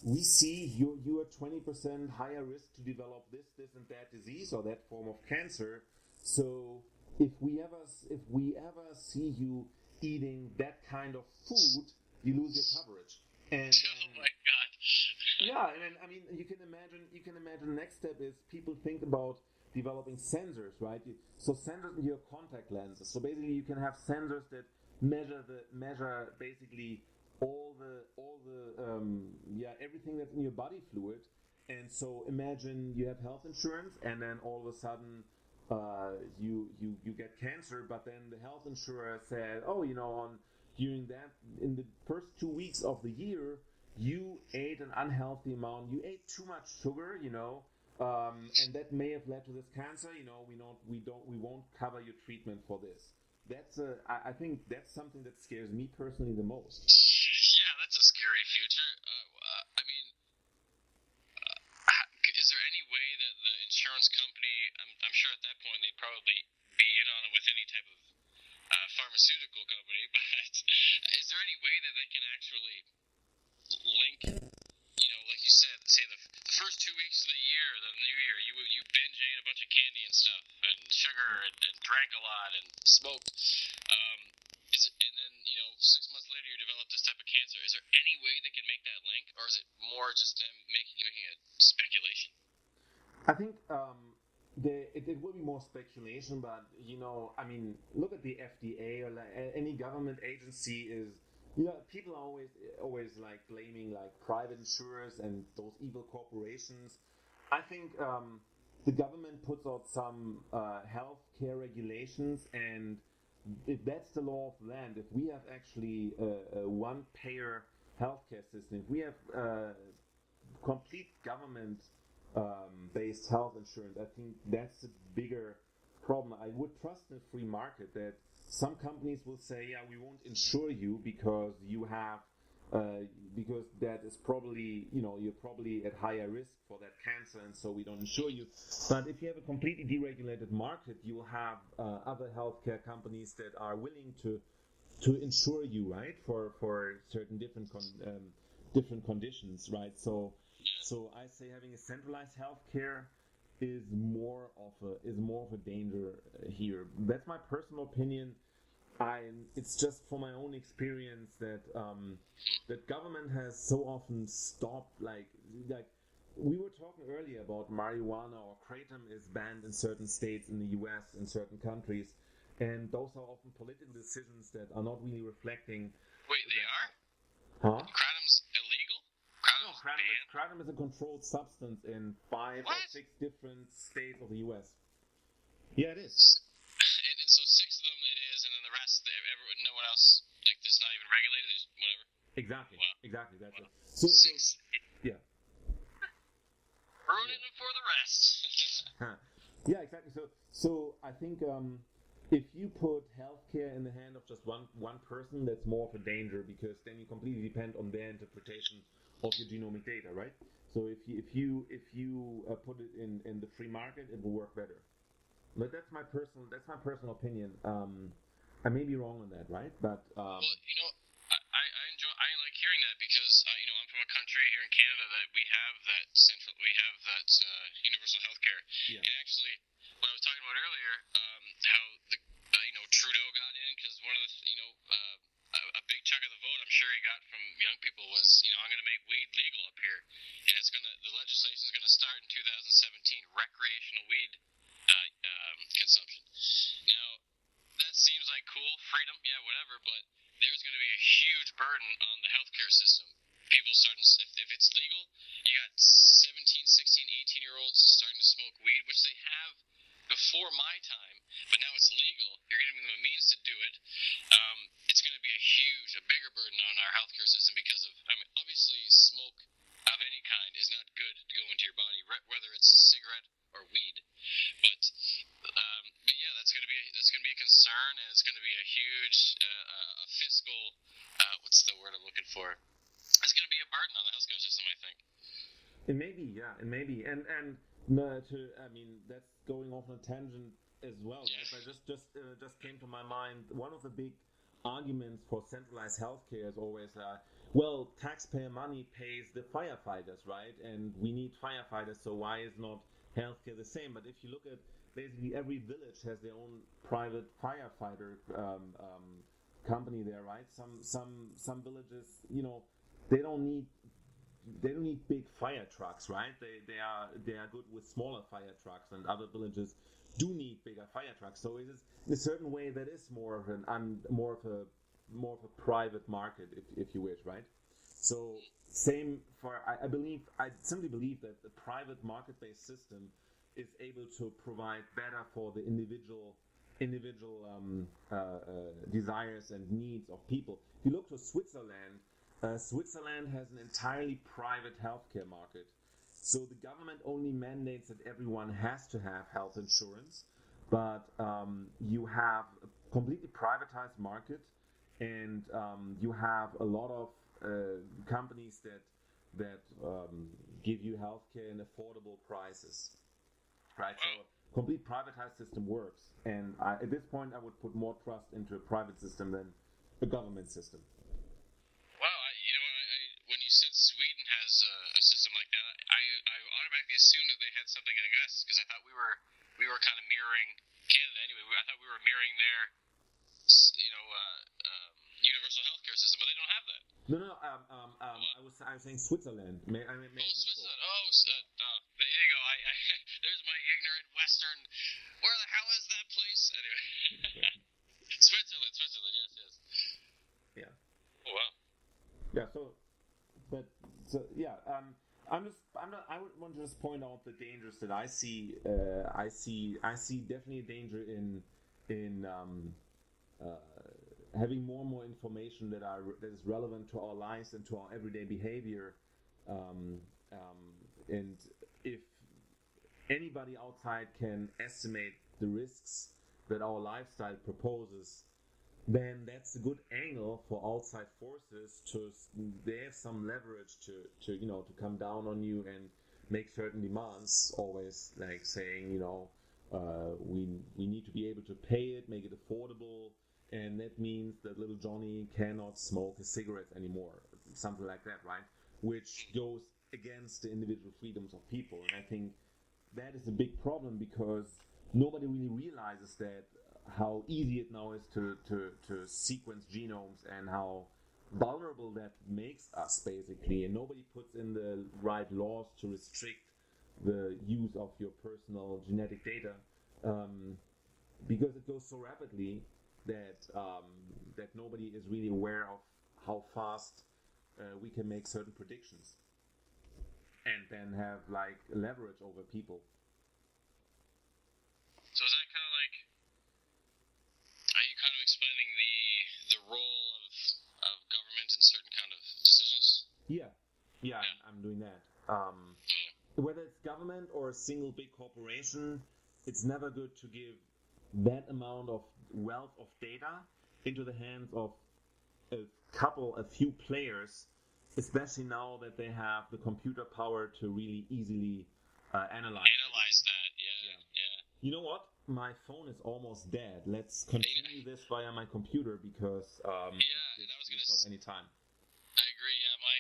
We see you are 20% higher risk to develop this and that disease or that form of cancer. So if we ever see you eating that kind of food, you lose your coverage. And oh my God. Yeah, and I mean, you can imagine the next step is people think about developing sensors, right? So sensors in your contact lenses. So basically, you can have sensors that measure basically all the everything that's in your body fluid. And so imagine you have health insurance, and then all of a sudden you get cancer, but then the health insurer said, during that, in the first 2 weeks of the year, you ate an unhealthy amount. You ate too much sugar, and that may have led to this cancer. We won't cover your treatment for this. I think that's something that scares me personally the most. Yeah, that's a scary future. Is there any way that the insurance company? I'm sure at that point they'd probably be in on it with any type of pharmaceutical company. But is there any way that they can actually link, like you said, say the first 2 weeks of the year, the new year, you binge ate a bunch of candy and stuff and sugar and drank a lot and smoked. And then 6 months later you develop this type of cancer. Is there any way they can make that link, or is it more just them making a speculation? I think it will be more speculation, but I mean, look at the FDA or like any government agency is. People are always like blaming like private insurers and those evil corporations. I think the government puts out some healthcare regulations, and if that's the law of the land, if we have actually a one-payer healthcare system, if we have complete government-based health insurance, I think that's a bigger problem. I would trust in a free market that some companies will say, yeah, we won't insure you because you have, because that is probably, you're probably at higher risk for that cancer, and so we don't insure you. But if you have a completely deregulated market, you will have other healthcare companies that are willing to insure you, right, for certain different conditions, right? So I say having a centralized healthcare is more of a danger here. That's my personal opinion. It's just for my own experience that that government has so often stopped, like we were talking earlier about marijuana, or kratom is banned in certain states in the US, in certain countries, and those are often political decisions that are not really reflecting. Wait, they are? Huh? Kratom's illegal? No, kratom is a controlled substance in 5 or 6 different states of the US. Yeah, it is. And so 6 of them it is, and then the rest, no one else, like, it's not even regulated, there's whatever? Exactly. Wow. Exactly, that's Wow. it. So, 6. Yeah. Ruining it for the rest. Yeah, exactly. So I think if you put healthcare in the hand of just one person, that's more of a danger, because then you completely depend on their interpretation of your genomic data, right? So if you put it in the free market, it will work better. But that's my personal opinion. I may be wrong on that, right? But well, I like hearing that, because I'm from a country here in Canada that we have that universal healthcare. Yeah. And actually, what I was talking about earlier, how the Trudeau got in, because one of the a big chunk of the vote I'm sure he got from young people was, I'm going to make weed legal up here, and the legislation is going to start in 2017, recreational weed consumption. Now, that seems like cool, freedom, yeah, whatever, but there's going to be a huge burden on the healthcare system. People starting, if it's legal, you got 17, 16, 18-year-olds starting to smoke weed, which they have before my time, but now it's legal. You're giving them a means to do it. It's going to be a bigger burden on our healthcare system, because of, obviously smoke of any kind is not good to go into your body, whether it's cigarette or weed. But yeah, that's going to be a concern, and it's going to be a huge fiscal. What's the word I'm looking for? It's going to be a burden on the healthcare system, I think. it may be, yeah, it may be, and that's going off on a tangent as well, right? But just came to my mind. One of the big arguments for centralized healthcare is always, well, taxpayer money pays the firefighters, right? And we need firefighters, so why is not healthcare the same? But if you look at basically every village has their own private firefighter company there, right? Some villages, they don't need big fire trucks, right? They are good with smaller fire trucks, and other villages do need bigger fire trucks. So it is, in a certain way, that is more of a private market, if you wish, right? So same for, I simply believe that the private market-based system is able to provide better for the individual desires and needs of people. If you look to Switzerland, Switzerland has an entirely private healthcare market. So the government only mandates that everyone has to have health insurance, but you have a completely privatized market, and you have a lot of companies that give you healthcare in affordable prices, right? So a complete privatized system works, and at this point I would put more trust into a private system than a government system. When you said Sweden has a system because I thought we were kind of mirroring Canada anyway. I thought we were mirroring their universal healthcare system, but they don't have that. No. I was saying Switzerland. Switzerland. There you go. There's my ignorant Western. Where the hell is that place? Anyway, Switzerland. Yes. Yeah. Oh wow. Yeah. I would want to just point out the dangers that I see. I see definitely a danger in having more and more information that is relevant to our lives and to our everyday behavior. And if anybody outside can estimate the risks that our lifestyle proposes, then that's a good angle for outside forces they have some leverage to come down on you and make certain demands, always like saying, we need to be able to pay it, make it affordable, and that means that little Johnny cannot smoke a cigarette anymore, something like that, right? Which goes against the individual freedoms of people. And I think that is a big problem, because nobody really realizes that how easy it now is to sequence genomes and how vulnerable that makes us, basically. And nobody puts in the right laws to restrict the use of your personal genetic data, because it goes so rapidly that nobody is really aware of how fast we can make certain predictions and then have like leverage over people. So is that kind of like, are you kind of explaining the role of government in certain kind of decisions? Yeah. I'm doing that. Whether it's government or a single big corporation, it's never good to give that amount of wealth of data into the hands of a few players, especially now that they have the computer power to really easily analyze that. Yeah. You know what? My phone is almost dead. Let's continue this via my computer, because and I was gonna stop anytime. I agree. Yeah, my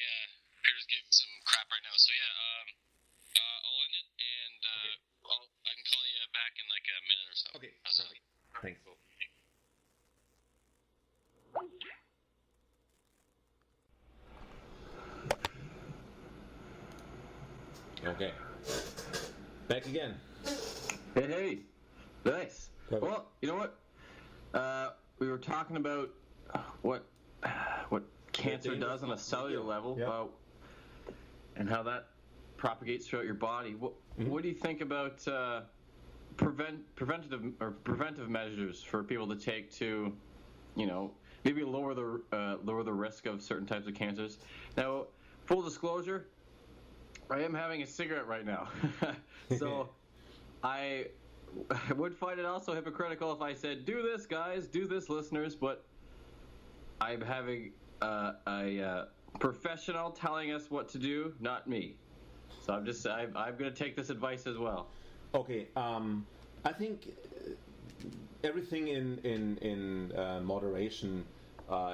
computer's giving some crap right now. So I'll end it, and I can call you back in like a minute or so. Okay. How's that? Thanks. Cool. Okay. Back again. Hey. Nice. Perfect. Well, you know what? We were talking about what cancer does on a cellular level, and how that propagates throughout your body. What do you think about preventive measures for people to take to, maybe lower the risk of certain types of cancers? Now, full disclosure, I am having a cigarette right now, so I would find it also hypocritical if I said, "Do this, guys, do this, listeners," but I'm having a professional telling us what to do, not me. So I'm going to take this advice as well. Okay. I think everything in moderation.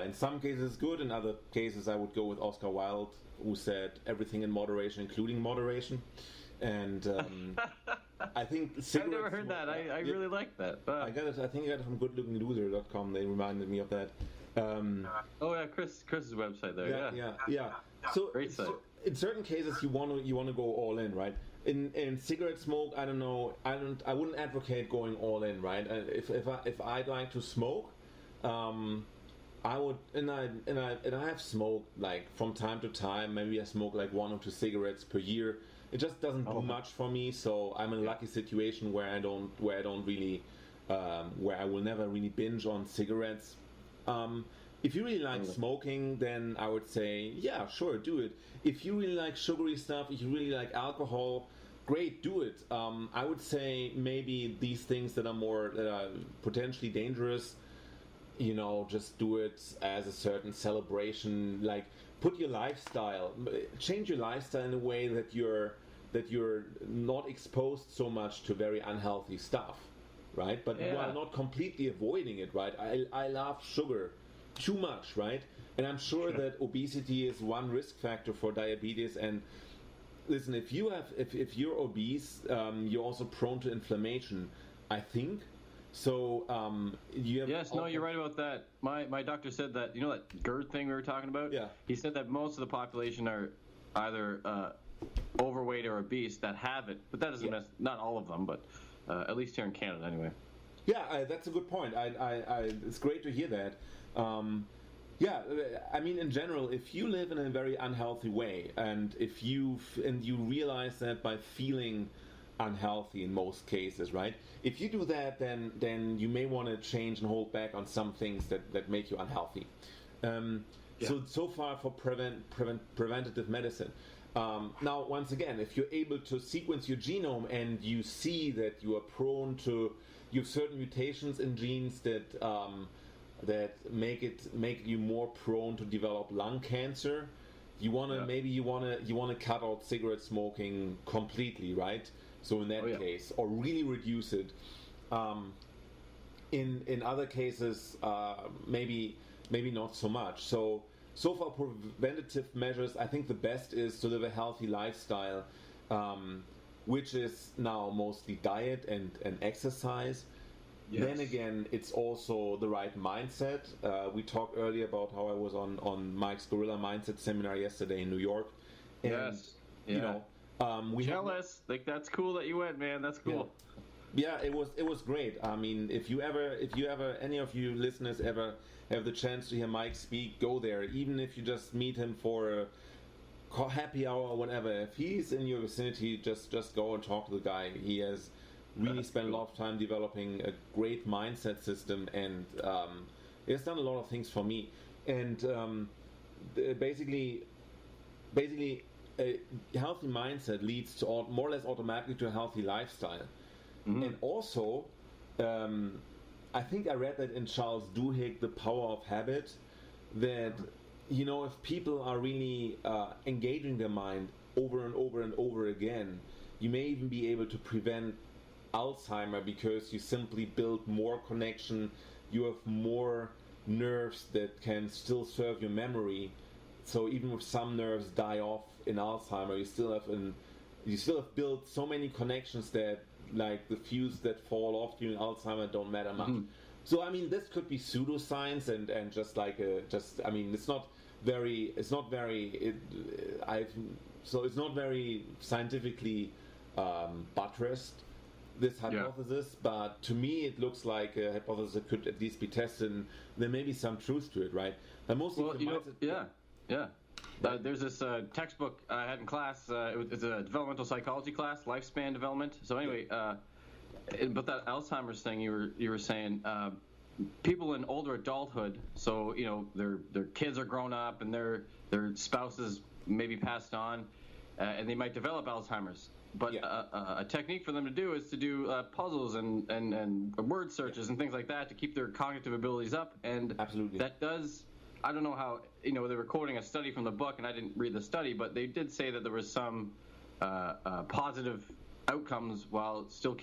In some cases good, in other cases I would go with Oscar Wilde, who said everything in moderation, including moderation. And I think I've never heard that. I really like that. I got it. I think I got it from goodlookingloser.com. They reminded me of that. Chris's website there. Yeah. So, great site. So in certain cases, you want to go all in, right? In cigarette smoke, I don't know. I wouldn't advocate going all in, right? If I'd like to smoke, I would, and I have smoked like from time to time. Maybe I smoke like 1 or 2 cigarettes per year. It just doesn't do much for me. So I'm in a lucky situation where I will never really binge on cigarettes. If you really like smoking, then I would say, yeah, sure, do it. If you really like sugary stuff, if you really like alcohol, great, do it. I would say maybe these things that are potentially dangerous, just do it as a certain celebration. Like, change your lifestyle in a way that you're not exposed so much to very unhealthy stuff, right? But while not completely avoiding it, right? I love sugar too much, right? And I'm sure that obesity is one risk factor for diabetes, and listen, if you're obese, you're also prone to inflammation, I think. So you have. Yes, no, you're right about that. My doctor said that, that GERD thing we were talking about? Yeah. He said that most of the population are either overweight or obese that have it, but that doesn't not all of them, but at least here in Canada anyway. Yeah, that's a good point. It's great to hear that. Yeah, I mean, in general, if you live in a very unhealthy way, and if you realize that by feeling unhealthy in most cases, right? If you do that, then you may want to change and hold back on some things that make you unhealthy. So far for preventative medicine. Now, once again, if you're able to sequence your genome and you see that you are prone to, you have certain mutations in genes that make you more prone to develop lung cancer, you wanna cut out cigarette smoking completely, right? So in that case, or really reduce it. In other cases, maybe not so much. So far preventative measures, I think the best is to live a healthy lifestyle, which is now mostly diet and exercise. Yes. Then again, it's also the right mindset. We talked earlier about how I was on Mike's Gorilla Mindset seminar yesterday in New York. And, yes. Yeah. We jealous. Like, that's cool that you went, man. That's cool. Yeah, it was great. I mean, if you ever any of you listeners ever have the chance to hear Mike speak, go there. Even if you just meet him for a happy hour or whatever. If he's in your vicinity, just go and talk to the guy. He has really spent a lot of time developing a great mindset system, and it's done a lot of things for me. And basically, a healthy mindset leads to more or less automatically to a healthy lifestyle. Mm-hmm. And also, I think I read that in Charles Duhigg, The Power of Habit, that if people are really engaging their mind over and over and over again, you may even be able to prevent Alzheimer, because you simply build more connection, you have more nerves that can still serve your memory. So even if some nerves die off in Alzheimer, you still have built so many connections that, like, the fuse that fall off during Alzheimer don't matter much. Mm-hmm. So I mean, this could be pseudoscience and just like it's not very scientifically buttressed, this hypothesis, but to me it looks like a hypothesis that could at least be tested, and there may be some truth to it, right? And mostly there's this textbook I had in class. It's a developmental psychology class, lifespan development. So anyway, but that Alzheimer's thing you were saying, people in older adulthood, so their kids are grown up and their spouses maybe passed on, and they might develop Alzheimer's. But a technique for them to do is to do puzzles and word searches and things like that to keep their cognitive abilities up. And absolutely, that does. I don't know how, they were quoting a study from the book, and I didn't read the study, but they did say that there was some positive outcomes while still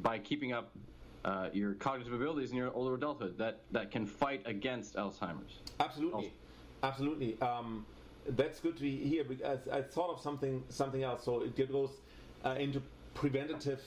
by keeping up your cognitive abilities in your older adulthood that can fight against Alzheimer's. Absolutely. That's good to hear, because I thought of something else. So it goes into preventative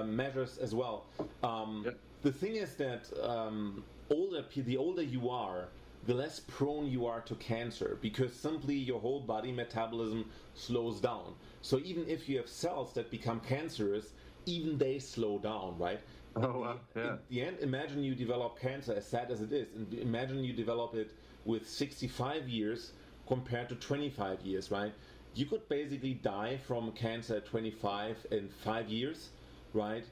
measures as well. The thing is that the older you are, the less prone you are to cancer, because simply your whole body metabolism slows down. So even if you have cells that become cancerous, even they slow down, right? Oh, wow. Yeah. In the end, imagine you develop cancer, as sad as it is, and imagine you develop it with 65 years compared to 25 years, right? You could basically die from cancer at 25 in 5 years, right?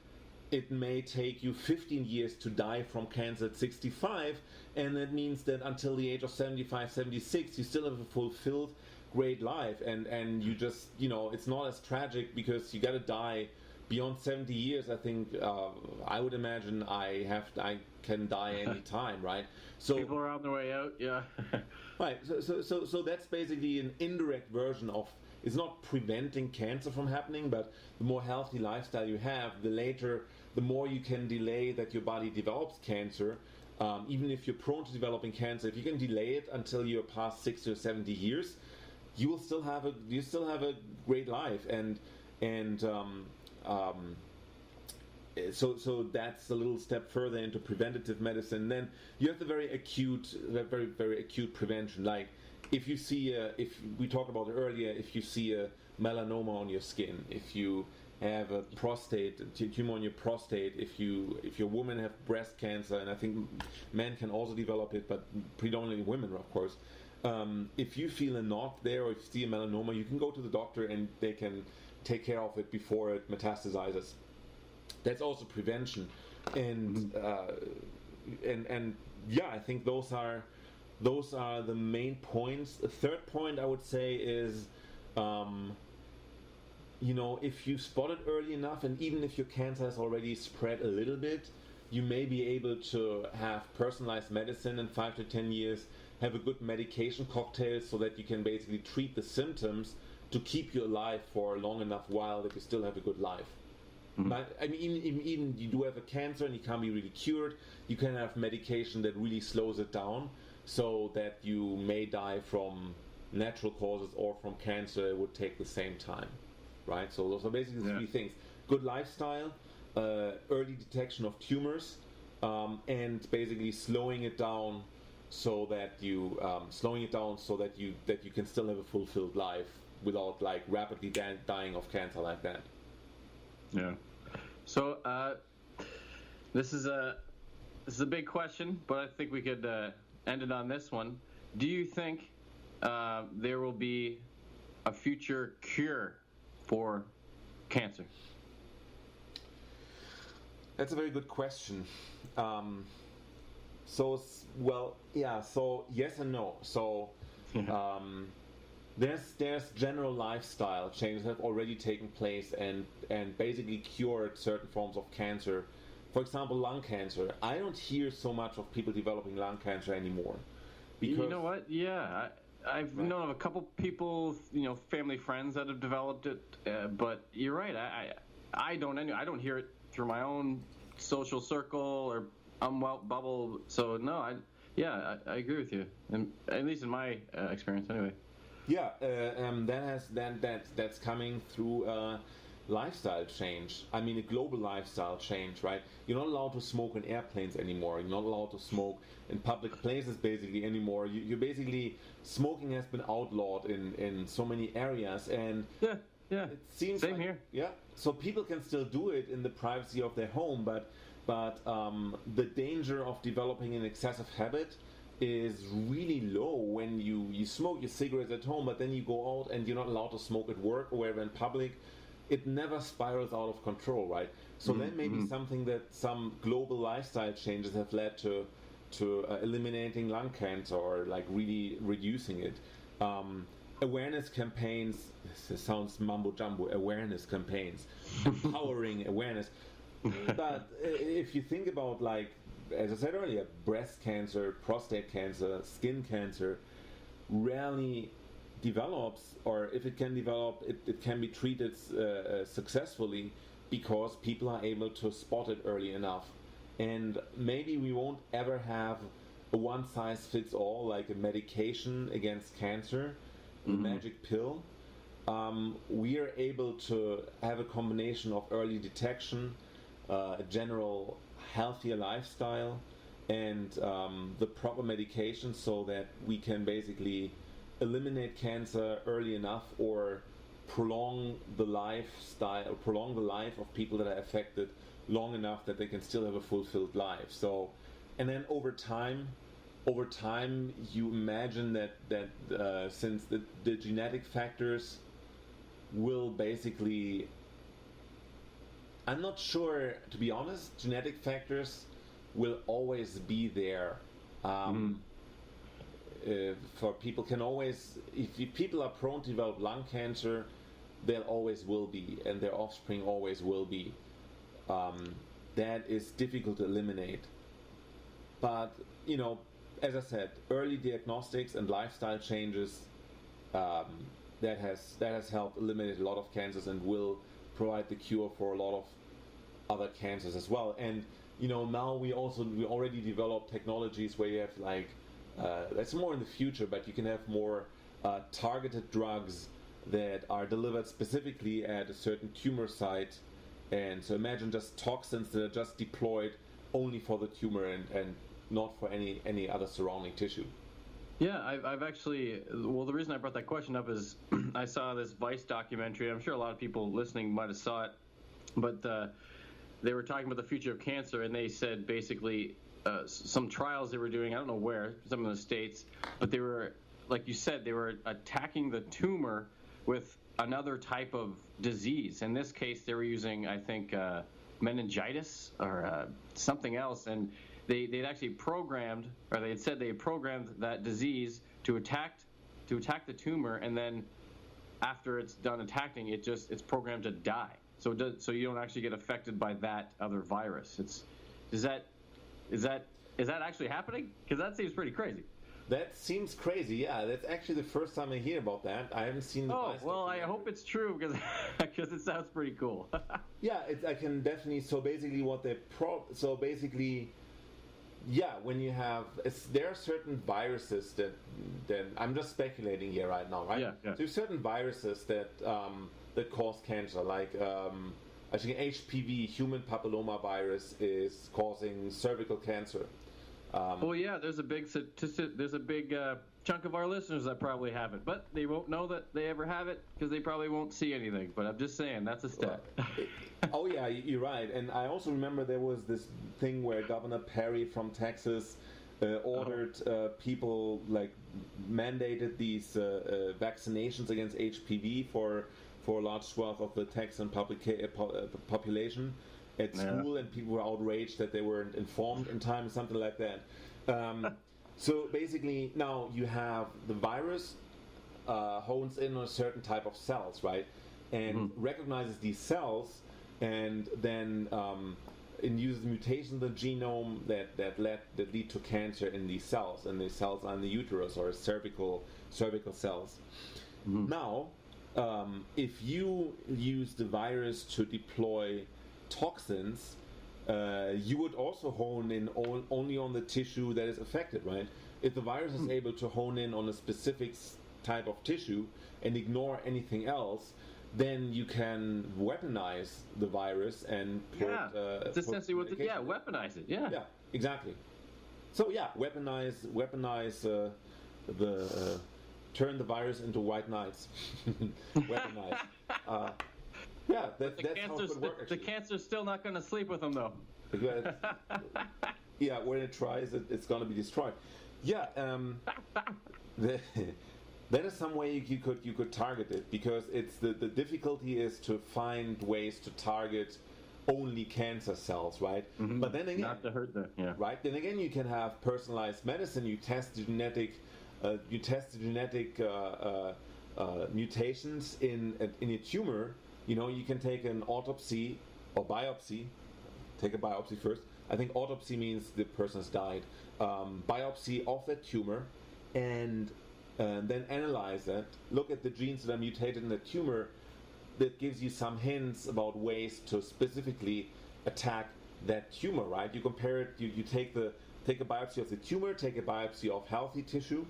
It may take you 15 years to die from cancer at 65, and that means that until the age of 75, 76, you still have a fulfilled, great life, and you just, it's not as tragic, because you got to die beyond 70 years. I think I would imagine I can die any time, right? So people are on their way out, yeah. Right. So that's basically an indirect version of. It's not preventing cancer from happening, but the more healthy lifestyle you have, the more you can delay that your body develops cancer. Even if you're prone to developing cancer, if you can delay it until you're past 60 or 70 years, you will still have a great life, and so that's a little step further into preventative medicine. Then you have the very acute prevention. Like if we talked about it earlier, if you see a melanoma on your skin, if you have a tumor on your prostate, if your woman have breast cancer, and I think men can also develop it, but predominantly women, of course. If you feel a knot there, or if you see a melanoma, you can go to the doctor and they can take care of it before it metastasizes. That's also prevention, and yeah, I think those are the main points. The third point I would say is, if you spot it early enough, and even if your cancer has already spread a little bit, you may be able to have personalized medicine in 5 to 10 years, have a good medication cocktail so that you can basically treat the symptoms to keep you alive for a long enough while that you still have a good life. But I mean, even you do have a cancer and you can't be really cured, you can have medication that really slows it down so that you may die from natural causes or from cancer. It would take the same time, right? So those are basically the three things: good lifestyle, early detection of tumors, and basically slowing it down so that you can still have a fulfilled life without like rapidly dying of cancer like that. Yeah. So this is a big question, but I think we could end it on this one. Do you think there will be a future cure for cancer? That's a very good question. So yes and no. So there's general lifestyle changes that have already taken place and basically cured certain forms of cancer. For example, lung cancer. I don't hear so much of people developing lung cancer anymore. Because, you know what? Yeah, I've known of a couple people, family friends that have developed it. But you're right. I don't hear it through my own social circle or bubble. So no, I agree with you, and at least in my experience, anyway. Yeah, that's coming through lifestyle change. I mean, a global lifestyle change, right? You're not allowed to smoke in airplanes anymore. You're not allowed to smoke in public places basically anymore. You basically, smoking has been outlawed in so many areas, and yeah, it seems same here. Yeah, so people can still do it in the privacy of their home, but the danger of developing an excessive habit is really low when you smoke your cigarettes at home, but then you go out and you're not allowed to smoke at work or wherever in public. It never spirals out of control, right? So that may be something that some global lifestyle changes have led to eliminating lung cancer or like really reducing it. Awareness campaigns, this sounds mumbo jumbo, awareness campaigns, empowering awareness. But if you think about, like, as I said earlier, breast cancer, prostate cancer, skin cancer rarely develops, or if it can develop, it can be treated successfully because people are able to spot it early enough. And maybe we won't ever have a one-size-fits-all, like a medication against cancer, a magic pill. We are able to have a combination of early detection, a general healthier lifestyle, and the proper medication so that we can basically eliminate cancer early enough or prolong the life of people that are affected long enough that they can still have a fulfilled life. So, and then over time you imagine that since the genetic factors will basically, I'm not sure, to be honest, genetic factors will always be there. For people can always, if people are prone to develop lung cancer, there always will be, and their offspring always will be. That is difficult to eliminate. But, as I said, early diagnostics and lifestyle changes, that has helped eliminate a lot of cancers and will provide the cure for a lot of other cancers as well. And now we already develop technologies where you have, like, that's more in the future, but you can have more targeted drugs that are delivered specifically at a certain tumor site. And so imagine just toxins that are just deployed only for the tumor and not for any other surrounding tissue. Yeah, I've actually, well, the reason I brought that question up is I saw this Vice documentary. I'm sure a lot of people listening might have saw it, but they were talking about the future of cancer, and they said basically some trials they were doing, I don't know where, some of the states, but they were, like you said, they were attacking the tumor with another type of disease. In this case, they were using, I think, meningitis or something else, and they'd actually programmed, or they had said they had programmed that disease to attack the tumor, and then after it's done attacking, it's programmed to die. So you don't actually get affected by that other virus. Is that actually happening? Because that seems pretty crazy. That seems crazy. Yeah, that's actually the first time I hear about that. I haven't seen the. Oh well, I hope it's true because it sounds pretty cool. Yeah, I can definitely. So basically, yeah, when you have, there are certain viruses that I'm just speculating here right now, right? Yeah. So there's certain viruses that cause cancer, like I think HPV, human papilloma virus, is causing cervical cancer. Well, yeah, there's a big chunk of our listeners that probably have it, but they won't know that they ever have it because they probably won't see anything. But I'm just saying, that's a stat. Oh yeah, you're right. And I also remember there was this thing where Governor Perry from Texas ordered people, like mandated these vaccinations against HPV for a large swath of the Texan population at school, and people were outraged that they weren't informed in time, something like that. So basically, now you have the virus hones in on a certain type of cells, right, and recognizes these cells, and then induces mutations in the genome that lead to cancer in these cells, and these cells are in the uterus or cervical cells. Now, if you use the virus to deploy toxins, you would also hone in only on the tissue that is affected, right? If the virus is able to hone in on a specific type of tissue and ignore anything else, then you can weaponize the virus and put, it's essentially what weaponize it. Yeah, exactly. So yeah, weaponize turn the virus into white knights. Weaponize. Yeah, that's how it would work, actually. The cancer's still not going to sleep with them, though. Yeah, when it tries, it's going to be destroyed. Yeah, that is some way you could target it, because it's the difficulty is to find ways to target only cancer cells, right? But then again, not to hurt them. Yeah. Right. Then again, you can have personalized medicine. You test the genetic mutations in a tumor. You know, you can take an autopsy or biopsy. Take a biopsy first. I think autopsy means the person has died. Biopsy of that tumor, and then analyze it. Look at the genes that are mutated in the tumor. That gives you some hints about ways to specifically attack that tumor. Right? You compare it. You take a biopsy of the tumor. Take a biopsy of healthy tissue,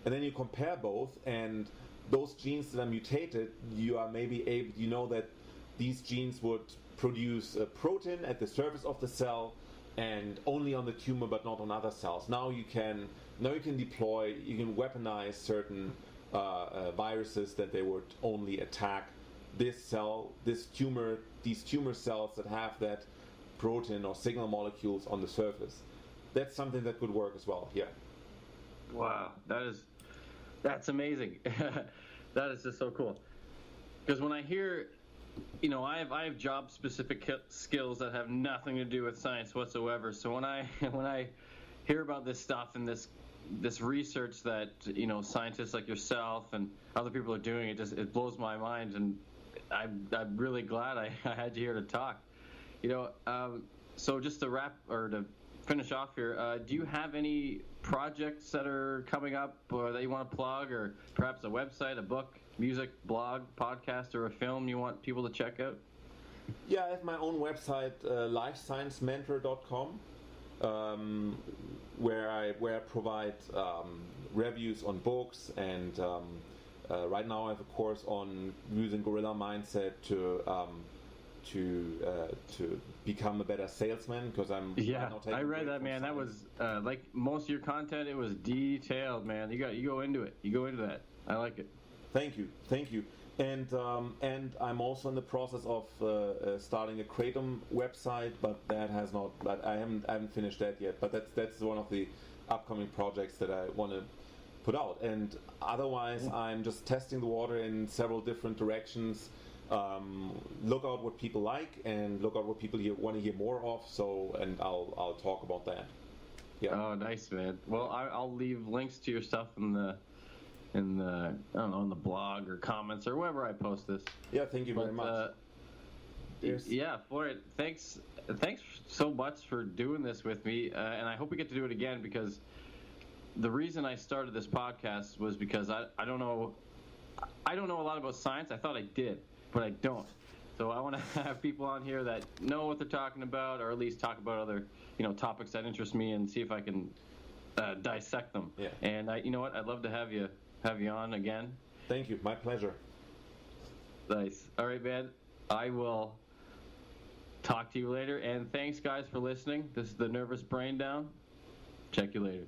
and then you compare both. And those genes that are mutated, you are maybe able, you know that these genes would produce a protein at the surface of the cell and only on the tumor but not on other cells. Now you can weaponize certain viruses that they would only attack this cell, these tumor cells that have that protein or signal molecules on the surface. That's something that could work as well. Yeah. Wow, that's amazing. That is just so cool. Because when I hear, you know, I have job-specific skills that have nothing to do with science whatsoever. So when I hear about this stuff and this research that, you know, scientists like yourself and other people are doing, it blows my mind, and I'm really glad I had you here to talk. You know, so just to wrap or to finish off here, do you have any projects that are coming up or that you want to plug, or perhaps a website, a book, music, blog, podcast, or a film you want people to check out? Yeah, I have my own website, lifesciencementor.com. where I provide reviews on books, and right now I have a course on using gorilla mindset to become a better salesman, because I'm Yeah, right now taking I a read break that, from man. That science. was like most of your content. It was detailed, man. You go into it. You go into that. I like it. Thank you. And I'm also in the process of starting a Kratom website, but that has not. But I haven't finished that yet. But that's one of the upcoming projects that I want to put out. And otherwise, I'm just testing the water in several different directions. Look out what people like, and look out what people want to hear more of. So, and I'll talk about that. Yeah. Oh, nice, man. Well, I'll leave links to your stuff in the I don't know, in the blog or comments or wherever I post this. Yeah. Thank you very much. Yeah, Florian, thanks so much for doing this with me, and I hope we get to do it again, because the reason I started this podcast was because I don't know a lot about science. I thought I did, but I don't. So I want to have people on here that know what they're talking about, or at least talk about other topics that interest me, and see if I can dissect them. Yeah. And you know what? I'd love to have you on again. Thank you. My pleasure. Nice. All right, man. I will talk to you later. And thanks, guys, for listening. This is the Nervous Braindown. Check you later.